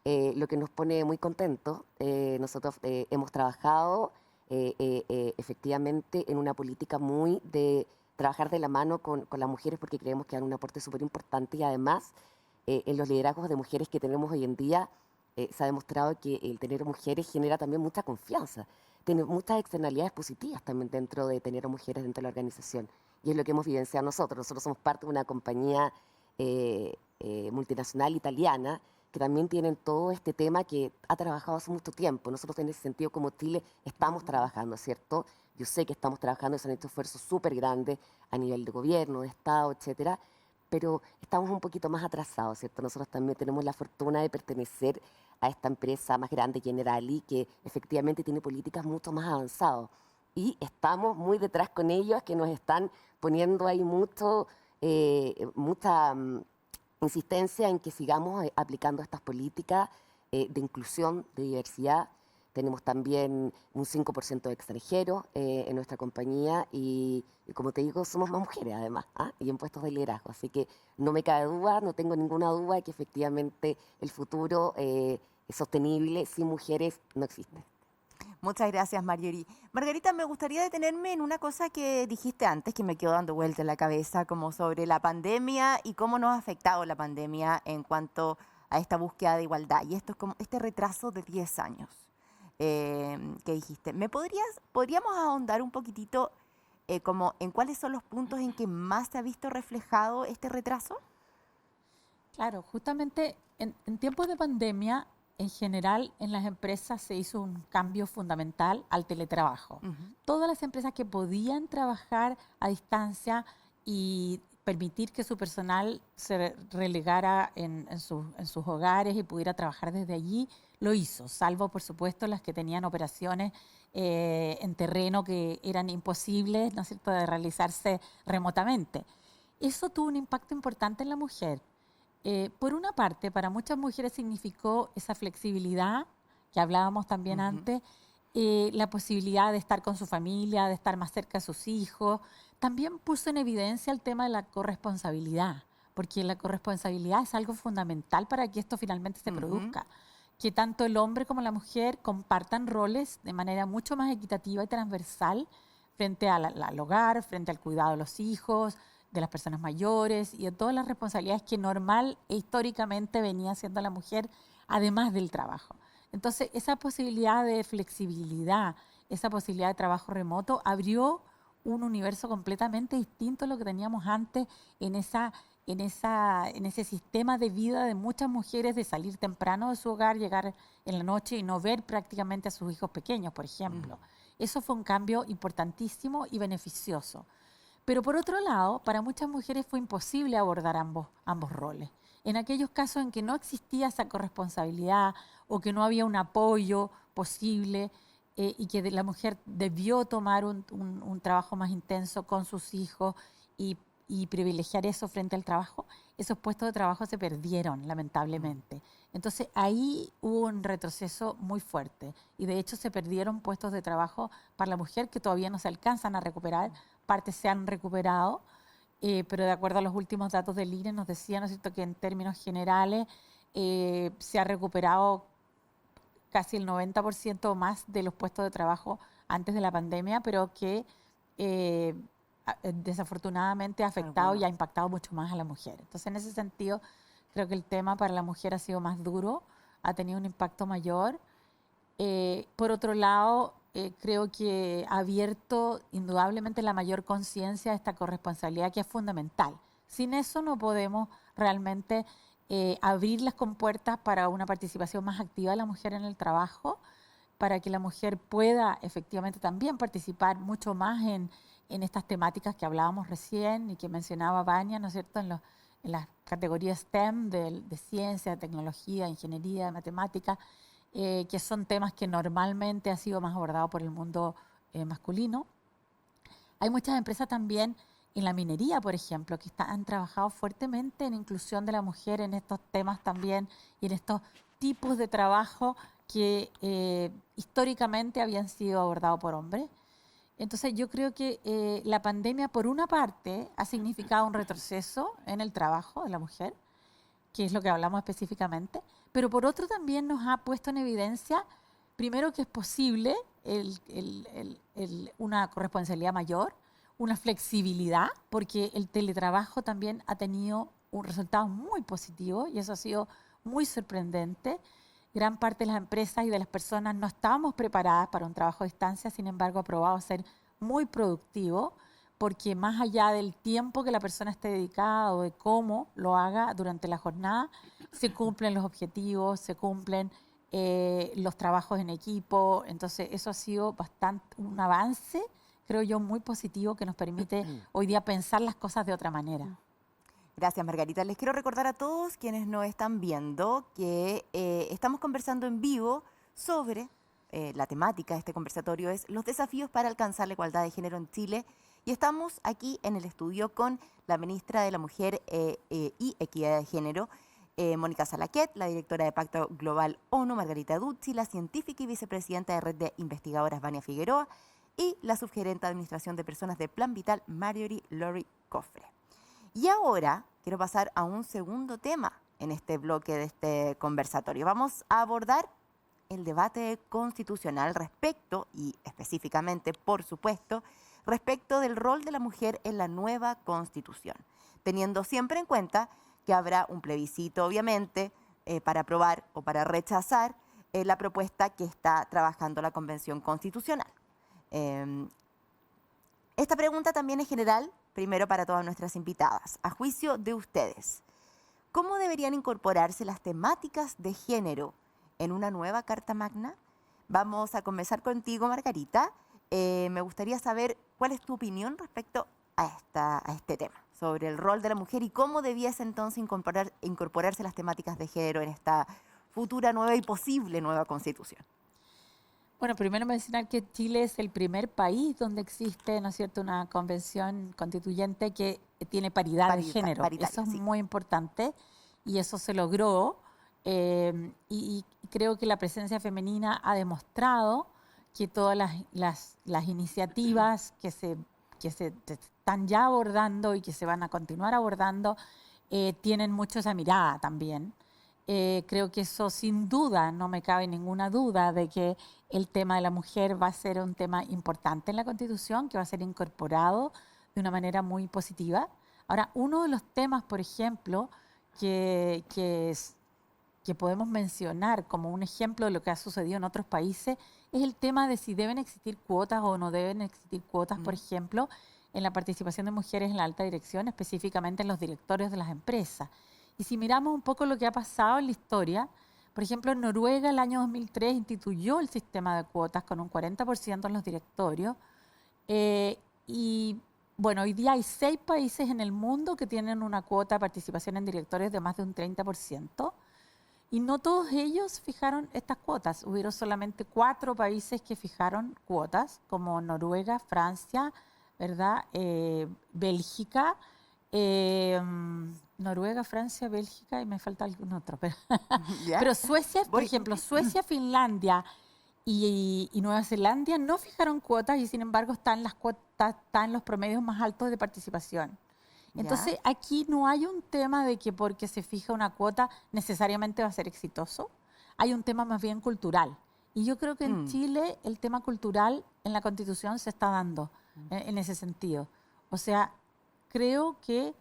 lo que nos pone muy contentos. Nosotros hemos trabajado efectivamente en una política muy de trabajar de la mano con las mujeres porque creemos que dan un aporte súper importante y además en los liderazgos de mujeres que tenemos hoy en día se ha demostrado que el tener mujeres genera también mucha confianza, tiene muchas externalidades positivas también dentro de tener a mujeres dentro de la organización y es lo que hemos vivenciado nosotros. Nosotros somos parte de una compañía multinacional italiana que también tienen todo este tema que ha trabajado hace mucho tiempo. Nosotros en ese sentido como Chile estamos trabajando, ¿cierto? Yo sé que estamos trabajando y se han hecho esfuerzos súper grandes a nivel de gobierno, de Estado, etcétera, pero estamos un poquito más atrasados, ¿cierto? Nosotros también tenemos la fortuna de pertenecer a esta empresa más grande, Generali, que efectivamente tiene políticas mucho más avanzadas. Y estamos muy detrás con ellos, que nos están poniendo ahí mucha insistencia en que sigamos aplicando estas políticas de inclusión, de diversidad. Tenemos también un 5% de extranjeros en nuestra compañía y, como te digo, somos más mujeres además, y en puestos de liderazgo. Así que no me cabe duda, no tengo ninguna duda de que efectivamente el futuro sostenible sin mujeres no existe. Muchas gracias, Marjorie. Margarita, me gustaría detenerme en una cosa que dijiste antes, que me quedó dando vuelta en la cabeza, como sobre la pandemia y cómo nos ha afectado la pandemia en cuanto a esta búsqueda de igualdad. Y esto es como este retraso de 10 años que dijiste. ¿Podríamos ahondar un poquitito como en cuáles son los puntos en que más se ha visto reflejado este retraso? Claro, justamente en tiempos de pandemia, en general, en las empresas se hizo un cambio fundamental al teletrabajo. Todas las empresas que podían trabajar a distancia y permitir que su personal se relegara en sus hogares y pudiera trabajar desde allí, lo hizo, salvo, por supuesto, las que tenían operaciones en terreno que eran imposibles, ¿no es cierto?, de realizarse remotamente. Eso tuvo un impacto importante en la mujer. Por una parte, para muchas mujeres significó esa flexibilidad que hablábamos también antes, la posibilidad de estar con su familia, de estar más cerca de sus hijos. También puso en evidencia el tema de la corresponsabilidad, porque la corresponsabilidad es algo fundamental para que esto finalmente se produzca. Que tanto el hombre como la mujer compartan roles de manera mucho más equitativa y transversal frente al hogar, frente al cuidado de los hijos, de las personas mayores y de todas las responsabilidades que normal e históricamente venía haciendo la mujer, además del trabajo. Entonces, esa posibilidad de flexibilidad, esa posibilidad de trabajo remoto, abrió un universo completamente distinto a lo que teníamos antes en ese sistema de vida de muchas mujeres de salir temprano de su hogar, llegar en la noche y no ver prácticamente a sus hijos pequeños, por ejemplo. Eso fue un cambio importantísimo y beneficioso. Pero por otro lado, para muchas mujeres fue imposible abordar ambos roles. En aquellos casos en que no existía esa corresponsabilidad o que no había un apoyo posible y que la mujer debió tomar un trabajo más intenso con sus hijos y privilegiar eso frente al trabajo, esos puestos de trabajo se perdieron, lamentablemente. Entonces ahí hubo un retroceso muy fuerte y de hecho se perdieron puestos de trabajo para la mujer que todavía no se alcanzan a recuperar parte se han recuperado, pero de acuerdo a los últimos datos del INE nos decía, ¿no es cierto?, que en términos generales se ha recuperado casi el 90% o más de los puestos de trabajo antes de la pandemia, pero que desafortunadamente ha afectado y ha impactado mucho más a la mujer. Entonces, en ese sentido, creo que el tema para la mujer ha sido más duro, ha tenido un impacto mayor. Por otro lado, creo que ha abierto indudablemente la mayor conciencia de esta corresponsabilidad que es fundamental. Sin eso no podemos realmente abrir las compuertas para una participación más activa de la mujer en el trabajo, para que la mujer pueda efectivamente también participar mucho más en estas temáticas que hablábamos recién y que mencionaba Vania, ¿no es cierto?, en las categorías STEM de ciencia, de tecnología, ingeniería, de matemáticas, que son temas que normalmente han sido más abordados por el mundo masculino. Hay muchas empresas también en la minería, por ejemplo, que han trabajado fuertemente en inclusión de la mujer en estos temas también y en estos tipos de trabajo que históricamente habían sido abordados por hombres. Entonces yo creo que la pandemia, por una parte, ha significado un retroceso en el trabajo de la mujer, que es lo que hablamos específicamente, pero por otro también nos ha puesto en evidencia, primero, que es posible una corresponsabilidad mayor, una flexibilidad, porque el teletrabajo también ha tenido un resultado muy positivo y eso ha sido muy sorprendente. Gran parte de las empresas y de las personas no estábamos preparadas para un trabajo a distancia, sin embargo, ha probado ser muy productivo, porque más allá del tiempo que la persona esté dedicada o de cómo lo haga durante la jornada, se cumplen los objetivos, se cumplen los trabajos en equipo. Entonces, eso ha sido un avance, creo yo, muy positivo que nos permite hoy día pensar las cosas de otra manera. Gracias, Margarita. Les quiero recordar a todos quienes nos están viendo que estamos conversando en vivo sobre la temática de este conversatorio es los desafíos para alcanzar la igualdad de género en Chile. Y estamos aquí en el estudio con la ministra de la Mujer y Equidad de Género, Mónica Salaquet, la directora de Pacto Global ONU, Margarita Ducci, la científica y vicepresidenta de Red de Investigadoras, Vania Figueroa, y la subgerenta de Administración de Personas de Plan Vital, Marjorie Lori Cofre. Y ahora quiero pasar a un segundo tema en este bloque de este conversatorio. Vamos a abordar el debate constitucional respecto, y específicamente, por supuesto, respecto del rol de la mujer en la nueva Constitución, teniendo siempre en cuenta que habrá un plebiscito, obviamente, para aprobar o para rechazar la propuesta que está trabajando la Convención Constitucional. Esta pregunta también es general, primero para todas nuestras invitadas. A juicio de ustedes, ¿cómo deberían incorporarse las temáticas de género en una nueva Carta Magna? Vamos a comenzar contigo, Margarita. Me gustaría saber cuál es tu opinión respecto a este tema, sobre el rol de la mujer y cómo debiese entonces incorporarse las temáticas de género en esta futura nueva y posible nueva Constitución. Bueno, primero mencionar que Chile es el primer país donde existe, ¿no es cierto?, una convención constituyente que tiene paridad de género. Eso es muy importante y eso se logró. Y creo que la presencia femenina ha demostrado que todas las iniciativas que se están ya abordando y que se van a continuar abordando tienen mucho esa mirada también. Creo que eso sin duda, no me cabe ninguna duda de que el tema de la mujer va a ser un tema importante en la Constitución, que va a ser incorporado de una manera muy positiva. Ahora, uno de los temas, por ejemplo, que podemos mencionar como un ejemplo de lo que ha sucedido en otros países es el tema de si deben existir cuotas o no deben existir cuotas, por ejemplo, en la participación de mujeres en la alta dirección, específicamente en los directorios de las empresas. Y si miramos un poco lo que ha pasado en la historia, por ejemplo, en Noruega el año 2003 instituyó el sistema de cuotas con un 40% en los directorios. Y bueno, hoy día hay 6 países en el mundo que tienen una cuota de participación en directorios de más de un 30%. Y no todos ellos fijaron estas cuotas. Hubieron solamente 4 países que fijaron cuotas, como Noruega, Francia, ¿verdad? Bélgica, Noruega, Francia, Bélgica y me falta algún otro. Pero Suecia, por ejemplo, Suecia, Finlandia y Nueva Zelanda no fijaron cuotas y sin embargo están las cuotas, están los promedios más altos de participación. Ya. Entonces, aquí no hay un tema de que porque se fija una cuota necesariamente va a ser exitoso. Hay un tema más bien cultural. Y yo creo que en Chile el tema cultural en la Constitución se está dando en ese sentido. O sea, creo que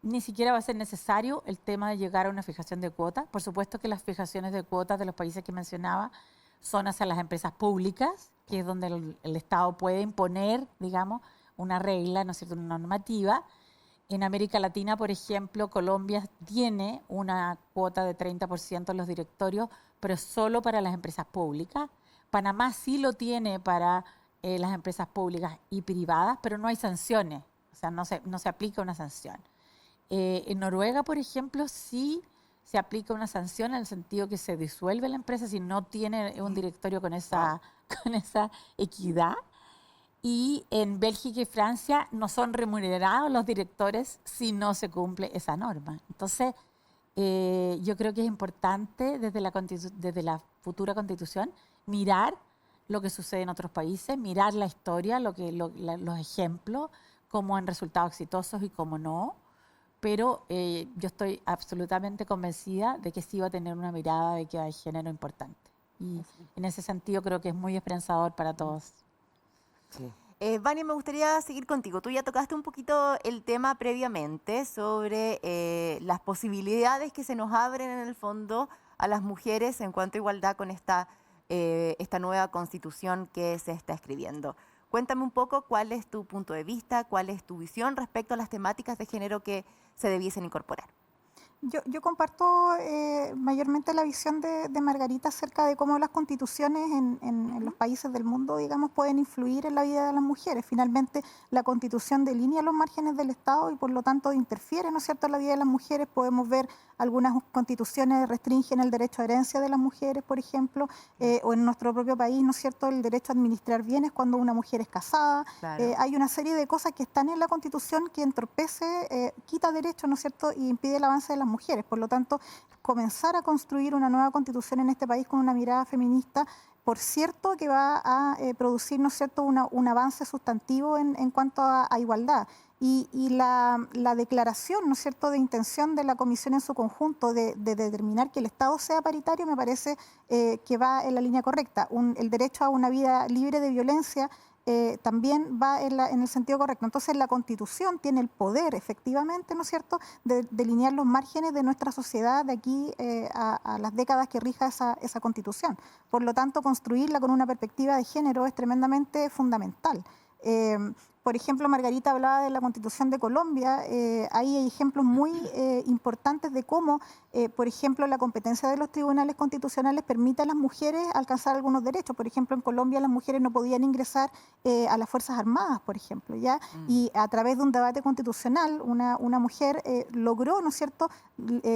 ni siquiera va a ser necesario el tema de llegar a una fijación de cuotas. Por supuesto que las fijaciones de cuotas de los países que mencionaba son hacia las empresas públicas, que es donde el Estado puede imponer, digamos, una regla, ¿no es cierto?, una normativa. En América Latina, por ejemplo, Colombia tiene una cuota de 30% en los directorios, pero solo para las empresas públicas. Panamá sí lo tiene para las empresas públicas y privadas, pero no hay sanciones, o sea, no se aplica una sanción. En Noruega, por ejemplo, sí se aplica una sanción en el sentido que se disuelve la empresa si no tiene un directorio con esa equidad. Y en Bélgica y Francia no son remunerados los directores si no se cumple esa norma. Entonces, yo creo que es importante desde la futura Constitución mirar lo que sucede en otros países, mirar la historia, los ejemplos, cómo han resultado exitosos y cómo no. Pero yo estoy absolutamente convencida de que sí va a tener una mirada de equidad de género importante. Y en ese sentido creo que es muy esperanzador para todos. Sí. Vania, me gustaría seguir contigo. Tú ya tocaste un poquito el tema previamente sobre las posibilidades que se nos abren en el fondo a las mujeres en cuanto a igualdad con esta nueva constitución que se está escribiendo. Cuéntame un poco cuál es tu punto de vista, cuál es tu visión respecto a las temáticas de género que se debiesen incorporar. Yo comparto mayormente la visión de Margarita acerca de cómo las constituciones en los países del mundo, digamos, pueden influir en la vida de las mujeres. Finalmente, la constitución delinea los márgenes del Estado y por lo tanto interfiere, ¿no es cierto?, en la vida de las mujeres. Podemos ver algunas constituciones restringen el derecho a herencia de las mujeres, por ejemplo, o en nuestro propio país, ¿no es cierto?, el derecho a administrar bienes cuando una mujer es casada. Claro. Hay una serie de cosas que están en la constitución que entorpece, quita derechos, ¿no es cierto?, y impide el avance de las mujeres. Por lo tanto, comenzar a construir una nueva constitución en este país con una mirada feminista, por cierto que va a producir, ¿no es cierto?, un avance sustantivo en cuanto a igualdad. Y la declaración, ¿no es cierto?, de intención de la Comisión en su conjunto de determinar que el Estado sea paritario me parece que va en la línea correcta. El derecho a una vida libre de violencia también va en el sentido correcto. Entonces la Constitución tiene el poder, efectivamente, ¿no es cierto?, de delinear los márgenes de nuestra sociedad de aquí a las décadas que rija esa Constitución. Por lo tanto, construirla con una perspectiva de género es tremendamente fundamental. Por ejemplo, Margarita hablaba de la Constitución de Colombia. Ahí hay ejemplos muy importantes de cómo, por ejemplo, la competencia de los tribunales constitucionales permite a las mujeres alcanzar algunos derechos. Por ejemplo, en Colombia las mujeres no podían ingresar a las Fuerzas Armadas, por ejemplo, ¿ya? Y a través de un debate constitucional, una mujer logró, ¿no es cierto?,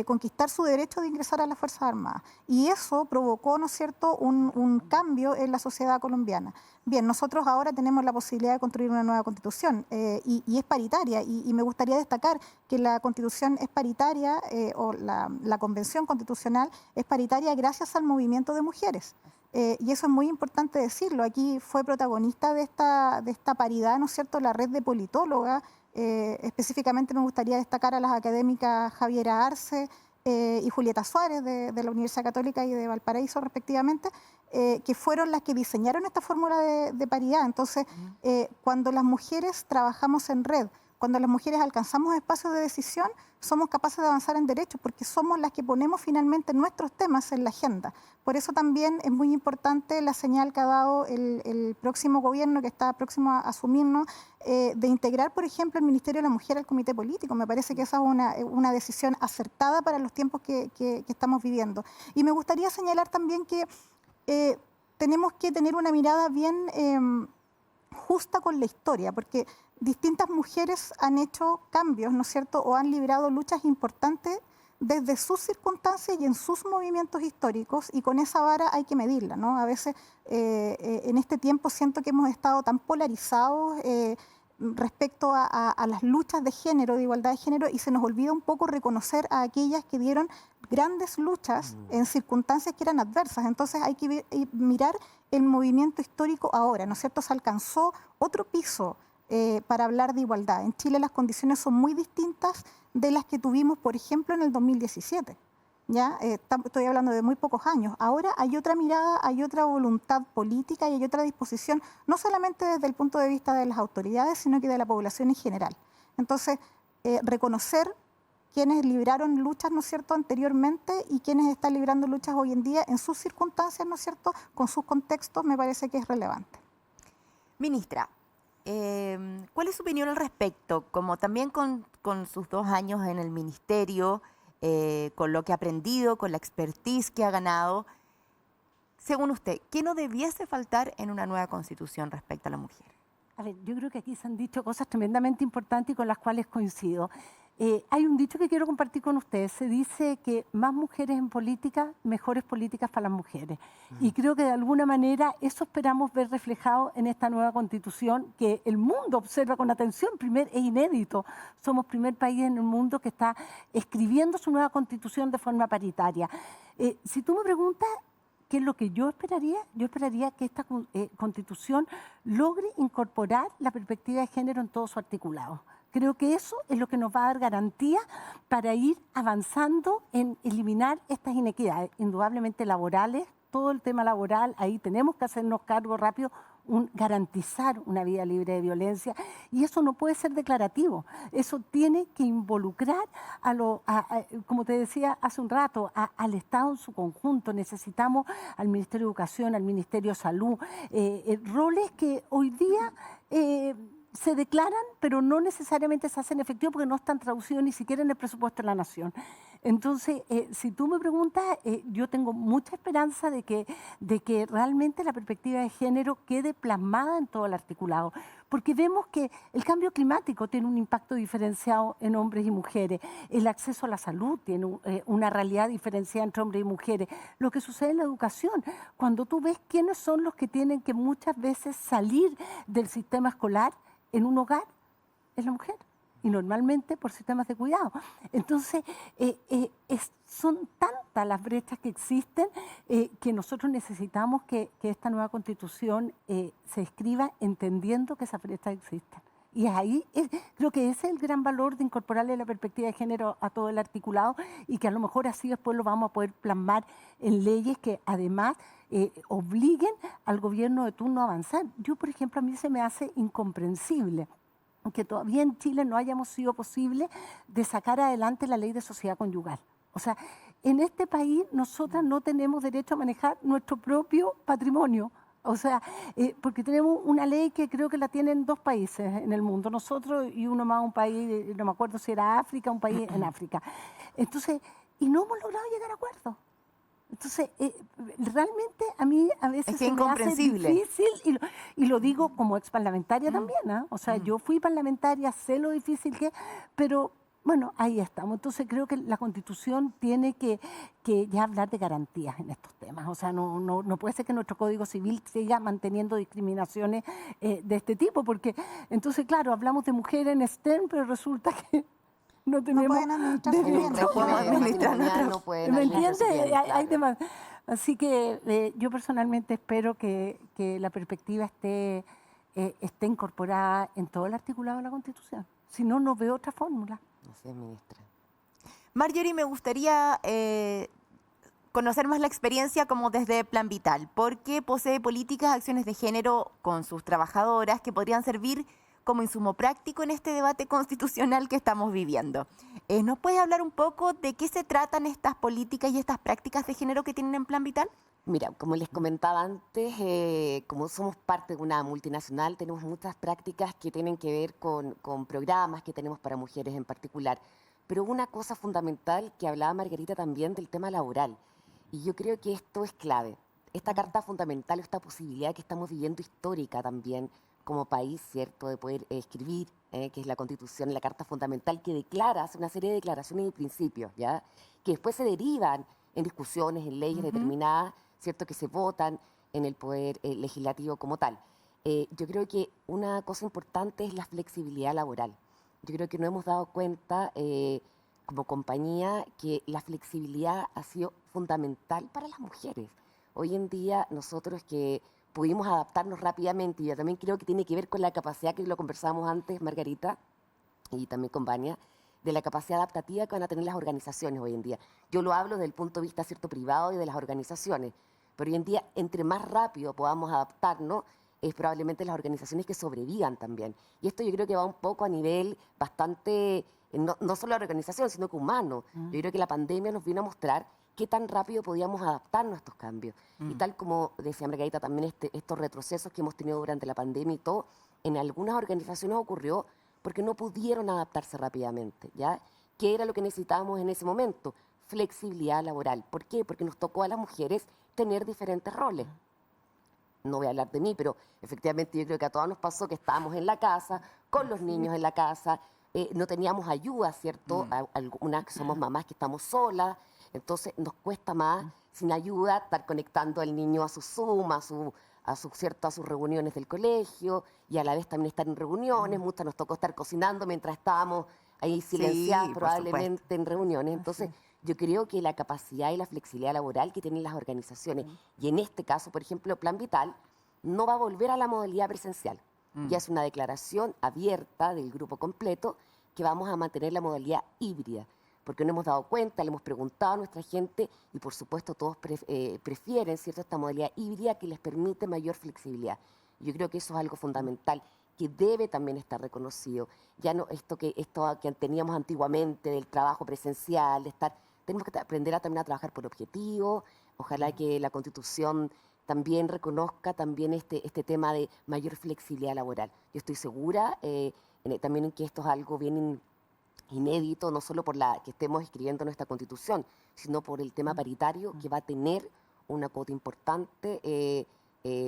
conquistar su derecho de ingresar a las Fuerzas Armadas. Y eso provocó, ¿no es cierto?, un cambio en la sociedad colombiana. Bien, nosotros ahora tenemos la posibilidad de construir una nueva constitución y es paritaria y me gustaría destacar que la constitución es paritaria o la convención constitucional es paritaria gracias al movimiento de mujeres. Y eso es muy importante decirlo. Aquí fue protagonista de esta paridad, ¿no es cierto?, la red de politólogas. Específicamente me gustaría destacar a las académicas Javiera Arce y Julieta Suárez de la Universidad Católica y de Valparaíso, respectivamente, que fueron las que diseñaron esta fórmula de paridad. Entonces, cuando las mujeres trabajamos en red, cuando las mujeres alcanzamos espacios de decisión, somos capaces de avanzar en derechos, porque somos las que ponemos finalmente nuestros temas en la agenda. Por eso también es muy importante la señal que ha dado el próximo gobierno, que está próximo a asumirnos, de integrar, por ejemplo, el Ministerio de la Mujer al Comité Político. Me parece que esa es una decisión acertada para los tiempos que estamos viviendo. Y me gustaría señalar también que tenemos que tener una mirada bien justa con la historia, porque distintas mujeres han hecho cambios, ¿no es cierto?, o han librado luchas importantes desde sus circunstancias y en sus movimientos históricos, y con esa vara hay que medirla, ¿no? A veces en este tiempo siento que hemos estado tan polarizados respecto a las luchas de género, de igualdad de género, y se nos olvida un poco reconocer a aquellas que dieron grandes luchas en circunstancias que eran adversas. Entonces hay que mirar el movimiento histórico ahora, ¿no es cierto? Se alcanzó otro piso para hablar de igualdad. En Chile las condiciones son muy distintas de las que tuvimos, por ejemplo, en el 2017. ¿Ya? Estoy hablando de muy pocos años. Ahora hay otra mirada, hay otra voluntad política y hay otra disposición, no solamente desde el punto de vista de las autoridades, sino que de la población en general. Entonces, reconocer quienes libraron luchas, ¿no es cierto?, anteriormente y quienes están librando luchas hoy en día en sus circunstancias, ¿no es cierto?, con sus contextos, me parece que es relevante. Ministra, ¿cuál es su opinión al respecto? Como también con sus 2 años en el ministerio, con lo que ha aprendido, con la expertise que ha ganado, según usted, ¿qué no debiese faltar en una nueva constitución respecto a la mujer? A ver, yo creo que aquí se han dicho cosas tremendamente importantes y con las cuales coincido. Hay un dicho que quiero compartir con ustedes. Se dice que más mujeres en política, mejores políticas para las mujeres. Y creo que de alguna manera eso esperamos ver reflejado en esta nueva constitución que el mundo observa con atención. Es inédito. Somos primer país en el mundo que está escribiendo su nueva constitución de forma paritaria. Si tú me preguntas, ¿qué es lo que yo esperaría? Yo esperaría que esta constitución logre incorporar la perspectiva de género en todo su articulado. Creo que eso es lo que nos va a dar garantía para ir avanzando en eliminar estas inequidades, indudablemente laborales, todo el tema laboral, ahí tenemos que hacernos cargo rápido, garantizar una vida libre de violencia, y eso no puede ser declarativo, eso tiene que involucrar como te decía hace un rato, al Estado en su conjunto. Necesitamos al Ministerio de Educación, al Ministerio de Salud, roles que hoy día se declaran, pero no necesariamente se hacen efectivos porque no están traducidos ni siquiera en el presupuesto de la Nación. Entonces, si tú me preguntas, yo tengo mucha esperanza de que realmente la perspectiva de género quede plasmada en todo el articulado, porque vemos que el cambio climático tiene un impacto diferenciado en hombres y mujeres, el acceso a la salud tiene una realidad diferenciada entre hombres y mujeres, lo que sucede en la educación, cuando tú ves quiénes son los que tienen que muchas veces salir del sistema escolar en un hogar, es la mujer. Y normalmente por sistemas de cuidado. Entonces, son tantas las brechas que existen que nosotros necesitamos que esta nueva constitución se escriba entendiendo que esas brechas existen. Y ahí creo que ese es el gran valor de incorporarle la perspectiva de género a todo el articulado y que a lo mejor así después lo vamos a poder plasmar en leyes que además obliguen al gobierno de turno a avanzar. Yo, por ejemplo, a mí se me hace incomprensible que todavía en Chile no hayamos sido posible de sacar adelante la ley de sociedad conyugal. O sea, en este país nosotras no tenemos derecho a manejar nuestro propio patrimonio. O sea, porque tenemos una ley que creo que la tienen 2 países en el mundo, nosotros y uno más, un país, no me acuerdo si era África, un país en África. Entonces, y no hemos logrado llegar a acuerdos. Entonces, realmente a mí a veces es que se me hace difícil, y lo digo como ex parlamentaria también, ¿eh? O sea, yo fui parlamentaria, sé lo difícil que es, pero bueno, ahí estamos. Entonces creo que la Constitución tiene que ya hablar de garantías en estos temas. O sea, no puede ser que nuestro Código Civil siga manteniendo discriminaciones de este tipo, porque entonces, claro, hablamos de mujeres en STEM, pero resulta que no tenemos pueden administrarse bien. No podemos administrar no pueden ¿me administrarse entiendes? bien, Hay claro. demás. Así que yo personalmente espero que la perspectiva esté incorporada en todo el articulado de la Constitución. Si no, no veo otra fórmula. Así es, ministra. Marjorie, me gustaría conocer más la experiencia como desde Plan Vital, porque posee políticas, acciones de género con sus trabajadoras que podrían servir como insumo práctico en este debate constitucional que estamos viviendo. ¿Nos puedes hablar un poco de qué se tratan estas políticas y estas prácticas de género que tienen en Plan Vital? Mira, como les comentaba antes, como somos parte de una multinacional, tenemos muchas prácticas que tienen que ver con programas que tenemos para mujeres en particular. Pero una cosa fundamental que hablaba Margarita también del tema laboral, y yo creo que esto es clave. Esta carta fundamental, esta posibilidad que estamos viviendo histórica también como país, ¿cierto?, de poder escribir, que es la Constitución, la Carta Fundamental, que declara, hace una serie de declaraciones y principios, ¿ya?, que después se derivan en discusiones, en leyes determinadas, ¿cierto?, que se votan en el poder legislativo como tal. yo creo que una cosa importante es la flexibilidad laboral. Yo creo que no hemos dado cuenta como compañía que la flexibilidad ha sido fundamental para las mujeres. Hoy en día nosotros que pudimos adaptarnos rápidamente, y yo también creo que tiene que ver con la capacidad que lo conversábamos antes, Margarita, y también con Vania, de la capacidad adaptativa que van a tener las organizaciones hoy en día. Yo lo hablo desde el punto de vista cierto privado y de las organizaciones, pero hoy en día, entre más rápido podamos adaptarnos, es probablemente las organizaciones que sobrevivan también. Y esto yo creo que va un poco a nivel bastante, no solo la organización, sino que humano. Yo creo que la pandemia nos vino a mostrar qué tan rápido podíamos adaptarnos a estos cambios. Y tal como decía Margarita, también estos retrocesos que hemos tenido durante la pandemia y todo, en algunas organizaciones ocurrió porque no pudieron adaptarse rápidamente, ¿ya? ¿Qué era lo que necesitábamos en ese momento? Flexibilidad laboral. ¿Por qué? Porque nos tocó a las mujeres tener diferentes roles. No voy a hablar de mí, pero efectivamente yo creo que a todas nos pasó que estábamos en la casa, con los niños en la casa, no teníamos ayuda, ¿cierto? Algunas que somos mamás que estamos solas, entonces nos cuesta más, sin ayuda, estar conectando al niño a su Zoom, a sus reuniones del colegio, y a la vez también estar en reuniones. Muchas nos tocó estar cocinando mientras estábamos ahí silenciadas, por probablemente en reuniones. Entonces, yo creo que la capacidad y la flexibilidad laboral que tienen las organizaciones, y en este caso, por ejemplo, Plan Vital, no va a volver a la modalidad presencial. Ya es una declaración abierta del grupo completo que vamos a mantener la modalidad híbrida, porque no hemos dado cuenta, le hemos preguntado a nuestra gente y por supuesto todos prefieren, ¿cierto?, esta modalidad híbrida que les permite mayor flexibilidad. Yo creo que eso es algo fundamental que debe también estar reconocido. Ya no esto que teníamos antiguamente del trabajo presencial, tenemos que aprender también a trabajar por objetivos. Ojalá que la Constitución también reconozca también este tema de mayor flexibilidad laboral. Yo estoy segura también en que esto es algo bien inédito, no solo por la que estemos escribiendo nuestra Constitución, sino por el tema paritario que va a tener una cuota importante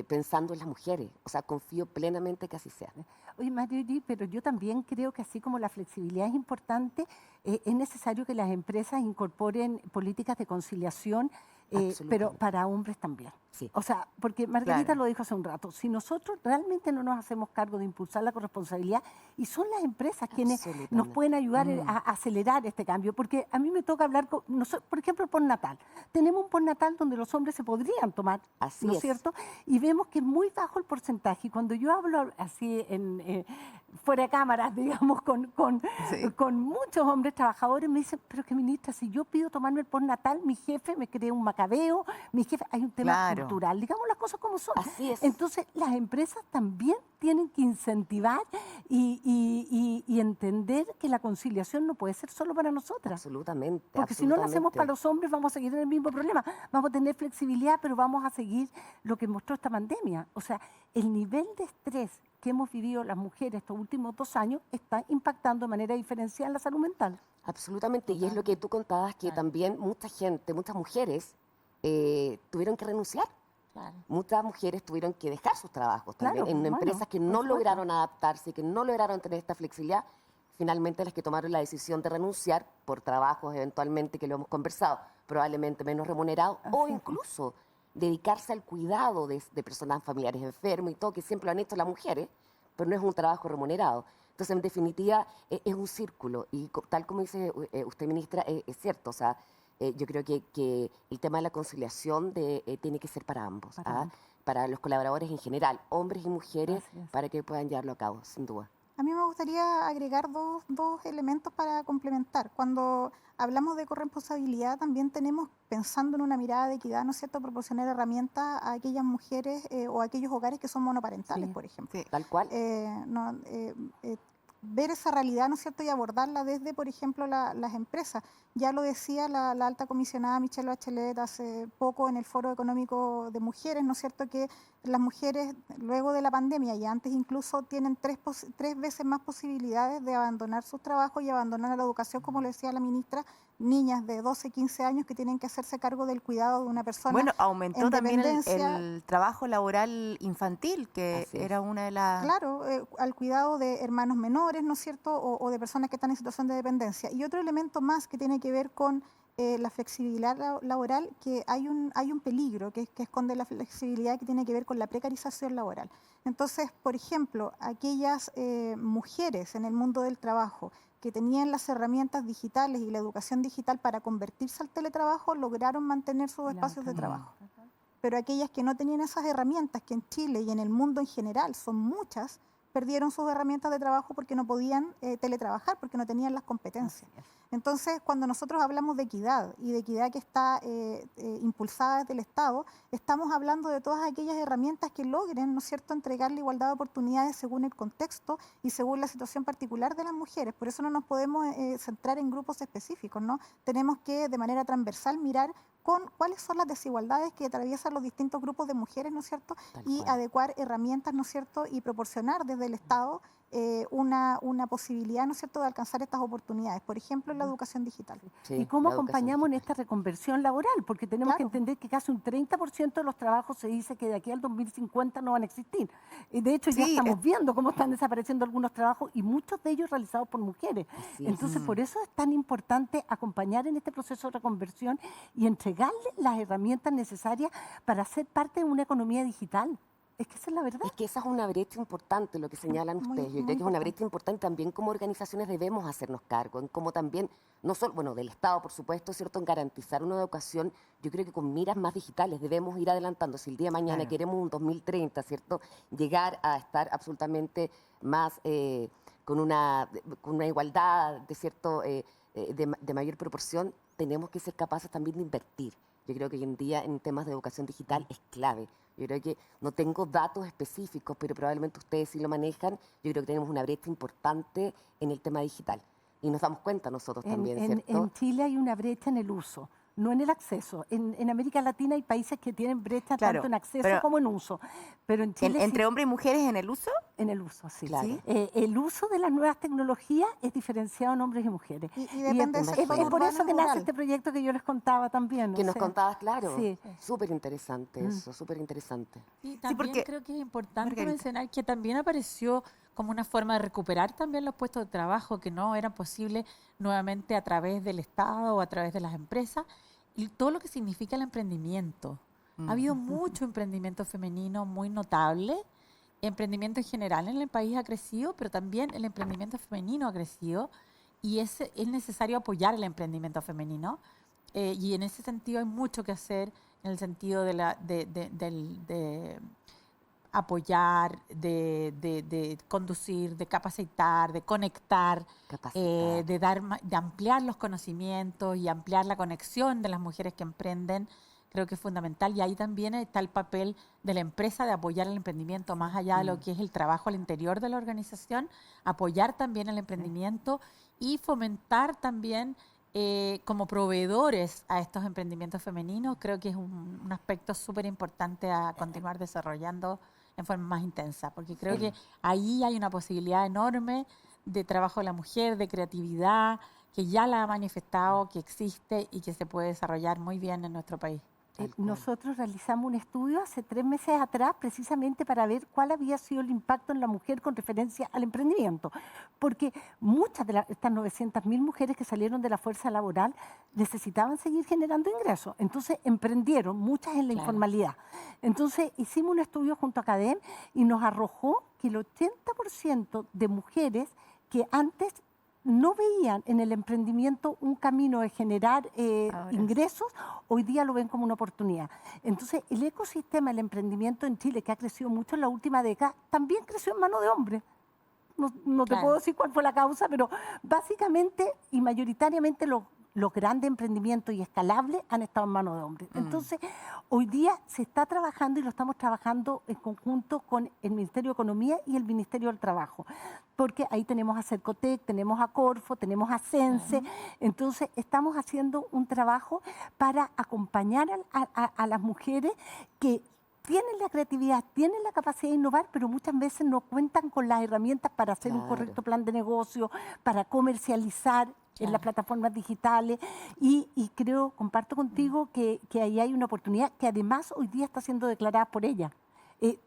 pensando en las mujeres. O sea, confío plenamente que así sea. Oye, Marjorie, pero yo también creo que así como la flexibilidad es importante, es necesario que las empresas incorporen políticas de conciliación, pero Absolutamente. para hombres también. Sí. O sea, porque Margarita Claro. lo dijo hace un rato, si nosotros realmente no nos hacemos cargo de impulsar la corresponsabilidad, y son las empresas quienes nos Absolutamente. pueden ayudar a acelerar este cambio, porque a mí me toca hablar con, por ejemplo, el postnatal. Tenemos un postnatal donde los hombres se podrían tomar, Así ¿no es es. cierto? Y vemos que es muy bajo el porcentaje. Y cuando yo hablo así fuera de cámaras, digamos, Sí. con muchos hombres trabajadores, me dicen, pero que ministra, si yo pido tomarme el postnatal, mi jefe me crea un macabeo, mi jefe, hay un tema Claro. cultural, digamos las cosas como son. Así es. Entonces, las empresas también tienen que incentivar y entender que la conciliación no puede ser solo para nosotras. Absolutamente. Porque si no lo hacemos absolutamente. para los hombres, vamos a seguir en el mismo problema. Vamos a tener flexibilidad, pero vamos a seguir lo que mostró esta pandemia. O sea, el nivel de estrés que hemos vivido las mujeres estos últimos 2 años está impactando de manera diferencial la salud mental. Absolutamente, y es lo que tú contabas, que también mucha gente, muchas mujeres tuvieron que renunciar. Claro. Muchas mujeres tuvieron que dejar sus trabajos también Claro, en bueno, empresas que por no supuesto. lograron adaptarse, que no lograron tener esta flexibilidad. Finalmente las que tomaron la decisión de renunciar por trabajos eventualmente que lo hemos conversado, probablemente menos remunerados, o Así es. incluso dedicarse al cuidado de personas familiares enfermos y todo, que siempre lo han hecho las mujeres, pero no es un trabajo remunerado. Entonces, en definitiva, es un círculo. Y tal como dice usted, ministra, es cierto. O sea, yo creo que el tema de la conciliación tiene que ser para ambos, Para ambos. para los colaboradores en general, hombres y mujeres, Así es. para que puedan llevarlo a cabo, sin duda. A mí me gustaría agregar dos elementos para complementar. Cuando hablamos de corresponsabilidad, también tenemos, pensando en una mirada de equidad, ¿no es cierto?, proporcionar herramientas a aquellas mujeres o a aquellos hogares que son monoparentales, Sí. por ejemplo. Sí. Tal cual. Ver esa realidad, ¿no es cierto?, y abordarla desde, por ejemplo, las empresas. Ya lo decía la alta comisionada Michelle Bachelet hace poco en el Foro Económico de Mujeres, ¿no es cierto?, que las mujeres, luego de la pandemia y antes incluso, tienen 3 veces más posibilidades de abandonar sus trabajos y abandonar la educación, como lo decía la ministra, niñas de 12, 15 años que tienen que hacerse cargo del cuidado de una persona. Bueno, aumentó en también dependencia. el trabajo laboral infantil, que Así es. era una de las... Claro, al cuidado de hermanos menores, ¿no es cierto?, o de personas que están en situación de dependencia. Y otro elemento más que tiene que ver con la flexibilidad laboral, que hay un peligro que esconde la flexibilidad, que tiene que ver con la precarización laboral. Entonces, por ejemplo, aquellas mujeres en el mundo del trabajo que tenían las herramientas digitales y la educación digital para convertirse al teletrabajo, lograron mantener sus espacios de trabajo. Pero aquellas que no tenían esas herramientas, que en Chile y en el mundo en general son muchas, perdieron sus herramientas de trabajo porque no podían teletrabajar, porque no tenían las competencias. Entonces, cuando nosotros hablamos de equidad, y de equidad que está impulsada desde el Estado, estamos hablando de todas aquellas herramientas que logren, ¿no es cierto?, entregar la igualdad de oportunidades según el contexto y según la situación particular de las mujeres. Por eso no nos podemos centrar en grupos específicos, ¿no? Tenemos que, de manera transversal, mirar cuáles son las desigualdades que atraviesan los distintos grupos de mujeres, ¿no es cierto? Y adecuar herramientas, ¿no es cierto? Y proporcionar desde el Estado una posibilidad, ¿no es cierto?, de alcanzar estas oportunidades, por ejemplo, en la educación digital. Sí, ¿Y cómo la educación acompañamos en digital. esta reconversión laboral? Porque tenemos que Claro. entender que casi un 30% de los trabajos se dice que de aquí al 2050 no van a existir. Y de hecho ya Sí, estamos viendo cómo están desapareciendo algunos trabajos y muchos de ellos realizados por mujeres. Así es. Entonces, por eso es tan importante acompañar en este proceso de reconversión y entregarle las herramientas necesarias para ser parte de una economía digital. Es que esa es la verdad. Es que esa es una brecha importante, lo que señalan Muy- ustedes. Yo muy creo que es una importante. brecha importante también, como organizaciones debemos hacernos cargo, en cómo también, no solo, bueno, del Estado, por supuesto, ¿cierto?, en garantizar una educación, yo creo que con miras más digitales debemos ir adelantando. Si el día de mañana Claro. queremos un 2030, ¿cierto?, llegar a estar absolutamente más con una igualdad de, cierto, de mayor proporción, tenemos que ser capaces también de invertir. Yo creo que hoy en día en temas de educación digital es clave. Yo creo que no tengo datos específicos, pero probablemente ustedes sí lo manejan. Yo creo que tenemos una brecha importante en el tema digital. Y nos damos cuenta nosotros también, ¿cierto? En Chile hay una brecha en el uso, no en el acceso. En América Latina hay países que tienen brecha Claro, tanto en acceso pero como en uso. Pero en Chile sí, ¿entre hombres y mujeres en el uso? en el uso, sí. Claro. ¿Sí? El uso de las nuevas tecnologías es diferenciado en hombres y mujeres. Y depende del es sector por urbano eso y que nace rural. este proyecto que yo les contaba también. Que o nos sea, contabas, claro. Sí. Súper interesante eso, súper interesante. Y también porque- creo que es importante Margarita. mencionar que también apareció como una forma de recuperar también los puestos de trabajo que no eran posibles nuevamente a través del Estado o a través de las empresas, y todo lo que significa el emprendimiento. Ha habido mucho emprendimiento femenino muy notable. Emprendimiento en general en el país ha crecido, pero también el emprendimiento femenino ha crecido, y es necesario apoyar el emprendimiento femenino. Y en ese sentido hay mucho que hacer, en el sentido de apoyar, de conducir, de capacitar, de conectar, Capacitar. de ampliar los conocimientos y ampliar la conexión de las mujeres que emprenden. Creo que es fundamental, y ahí también está el papel de la empresa de apoyar el emprendimiento, más allá de lo que es el trabajo al interior de la organización, apoyar también el emprendimiento y fomentar también como proveedores a estos emprendimientos femeninos. Creo que es un aspecto súper importante a continuar desarrollando en forma más intensa, porque creo que ahí hay una posibilidad enorme de trabajo de la mujer, de creatividad, que ya la ha manifestado, que existe y que se puede desarrollar muy bien en nuestro país. Tal cual. Nosotros realizamos un estudio hace 3 meses atrás precisamente para ver cuál había sido el impacto en la mujer con referencia al emprendimiento. Porque muchas de estas 900.000 mujeres que salieron de la fuerza laboral necesitaban seguir generando ingresos. Entonces emprendieron, muchas en la Claro. informalidad. Entonces hicimos un estudio junto a CADEM y nos arrojó que el 80% de mujeres que antes no veían en el emprendimiento un camino de generar Ahora ingresos, hoy día lo ven como una oportunidad. Entonces, el ecosistema del emprendimiento en Chile, que ha crecido mucho en la última década, también creció en mano de hombres. No te Claro. puedo decir cuál fue la causa, pero básicamente y mayoritariamente los grandes emprendimientos y escalables han estado en manos de hombres. Entonces, hoy día se está trabajando y lo estamos trabajando en conjunto con el Ministerio de Economía y el Ministerio del Trabajo, porque ahí tenemos a Cercotec, tenemos a Corfo, tenemos a Sense. Entonces, estamos haciendo un trabajo para acompañar a las mujeres que tienen la creatividad, tienen la capacidad de innovar, pero muchas veces no cuentan con las herramientas para hacer un Claro. correcto plan de negocio, para comercializar en las Claro. plataformas digitales. Y creo, comparto contigo que ahí hay una oportunidad que además hoy día está siendo declarada por ella.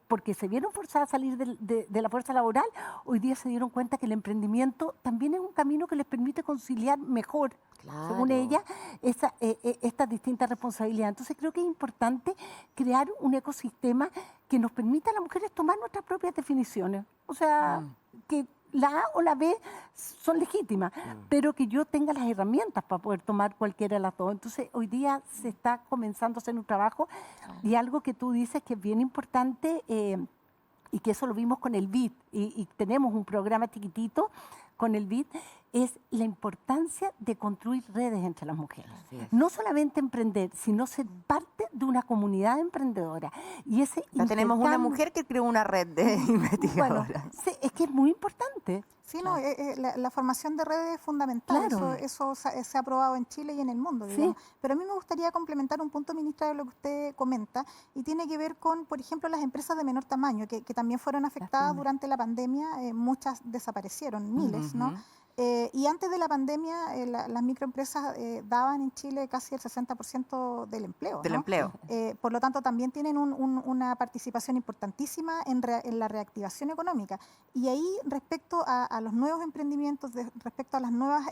porque se vieron forzadas a salir de la fuerza laboral, hoy día se dieron cuenta que el emprendimiento también es un camino que les permite conciliar mejor, según Claro. ella, estas distintas responsabilidades. Entonces creo que es importante crear un ecosistema que nos permita a las mujeres tomar nuestras propias definiciones. O sea, que la A o la B son legítimas, pero que yo tenga las herramientas para poder tomar cualquiera de las dos. Entonces, hoy día se está comenzando a hacer un trabajo y algo que tú dices que es bien importante y que eso lo vimos con el BID y tenemos un programa chiquitito con el BID, es la importancia de construir redes entre las mujeres. Así es. No solamente emprender, sino ser parte de una comunidad emprendedora. Y ese Ya tenemos una intercambio- mujer que creó una red de Bueno, investigadoras. sí, es que es muy importante. Sí, no, la formación de redes es fundamental. Claro. Eso se ha probado en Chile y en el mundo, Sí. digamos. Pero a mí me gustaría complementar un punto, ministra, de lo que usted comenta, y tiene que ver con, por ejemplo, las empresas de menor tamaño, que también fueron afectadas pymes. durante la pandemia. Muchas desaparecieron, miles, ¿no? Ujú. Y antes de la pandemia, las microempresas daban en Chile casi el 60% del empleo. Del ¿no? empleo. Por lo tanto, también tienen una participación importantísima en la reactivación económica. Y ahí, respecto a los nuevos emprendimientos, respecto a las nuevas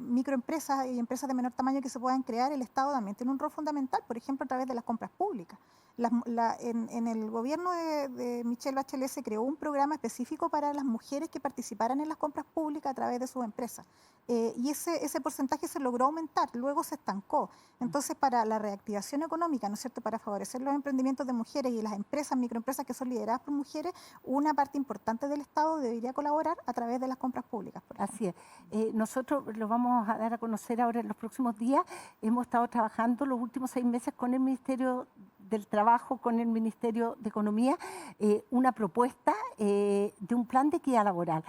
microempresas y empresas de menor tamaño que se puedan crear, el Estado también tiene un rol fundamental, por ejemplo, a través de las compras públicas. En el gobierno de Michelle Bachelet se creó un programa específico para las mujeres que participaran en las compras públicas a través de sus empresas. Y ese porcentaje se logró aumentar, luego se estancó. Entonces, para la reactivación económica, ¿no es cierto?, para favorecer los emprendimientos de mujeres y las empresas, microempresas que son lideradas por mujeres, una parte importante del Estado debería colaborar a través de las compras públicas. Por ejemplo. Así es. Nosotros lo vamos a dar a conocer ahora en los próximos días. Hemos estado trabajando los últimos 6 meses con el Ministerio del Trabajo, con el Ministerio de Economía, una propuesta de un plan de equidad laboral.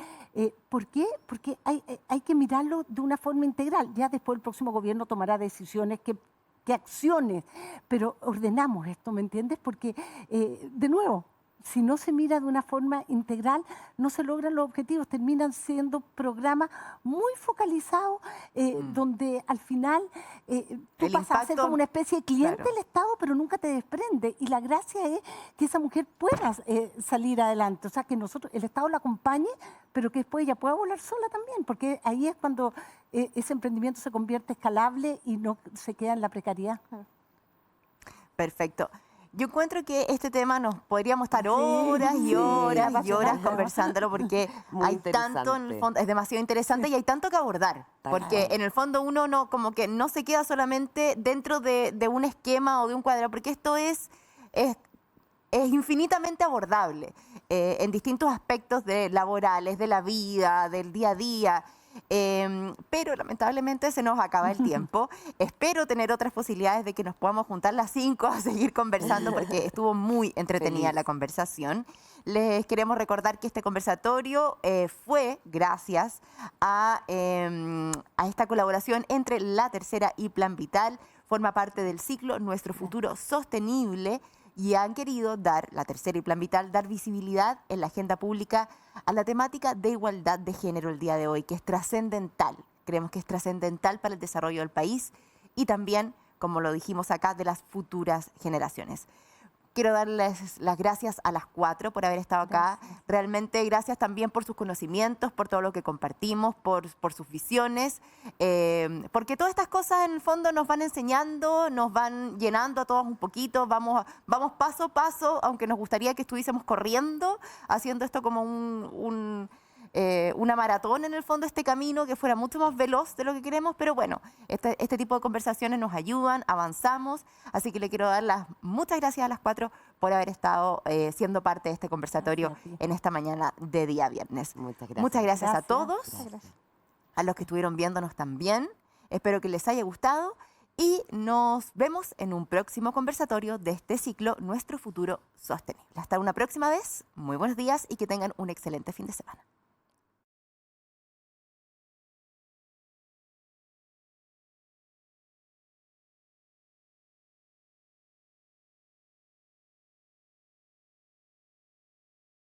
¿Por qué? Porque hay que mirarlo de una forma integral. Ya después el próximo gobierno tomará decisiones qué acciones, pero ordenamos esto, ¿me entiendes? Porque, de nuevo, si no se mira de una forma integral, no se logran los objetivos, terminan siendo programas muy focalizados, donde al final tú El pasas a ser impacto, como una especie de cliente claro. del Estado, pero nunca te desprende. Y la gracia es que esa mujer pueda salir adelante, o sea, que el Estado la acompañe, pero que después ella pueda volar sola también, porque ahí es cuando ese emprendimiento se convierte escalable y no se queda en la precariedad. Perfecto. Yo encuentro que este tema nos podríamos estar horas y horas y horas apasionante. conversándolo porque Muy hay tanto en el interesante. fondo, es demasiado interesante y hay tanto que abordar. Tal Porque cual. en el fondo uno no, como que no se queda solamente dentro de un esquema o de un cuadrado, porque esto es infinitamente abordable en distintos aspectos laborales, de la vida, del día a día. Pero lamentablemente se nos acaba el tiempo. Espero tener otras posibilidades de que nos podamos juntar las 5 a seguir conversando porque estuvo muy entretenida Feliz. la conversación. Les queremos recordar que este conversatorio fue gracias a esta colaboración entre La Tercera y Plan Vital. Forma parte del ciclo Nuestro Futuro Sostenible y han querido dar, La Tercera y Plan Vital, dar visibilidad en la agenda pública a la temática de igualdad de género el día de hoy, que es trascendental. Creemos que es trascendental para el desarrollo del país y también, como lo dijimos acá, de las futuras generaciones. Quiero darles las gracias a las 4 por haber estado acá. Realmente gracias también por sus conocimientos, por todo lo que compartimos, por sus visiones, porque todas estas cosas en el fondo nos van enseñando, nos van llenando a todos un poquito, vamos paso a paso, aunque nos gustaría que estuviésemos corriendo, haciendo esto como una maratón en el fondo, este camino que fuera mucho más veloz de lo que queremos, pero bueno, este tipo de conversaciones nos ayudan, avanzamos, así que le quiero dar las muchas gracias a las 4 por haber estado siendo parte de este conversatorio Gracias a ti. en esta mañana de día viernes. Muchas gracias. Muchas gracias a Gracias. todos, Muchas gracias. a los que estuvieron viéndonos también, espero que les haya gustado y nos vemos en un próximo conversatorio de este ciclo Nuestro Futuro Sostenible. Hasta una próxima vez, muy buenos días y que tengan un excelente fin de semana.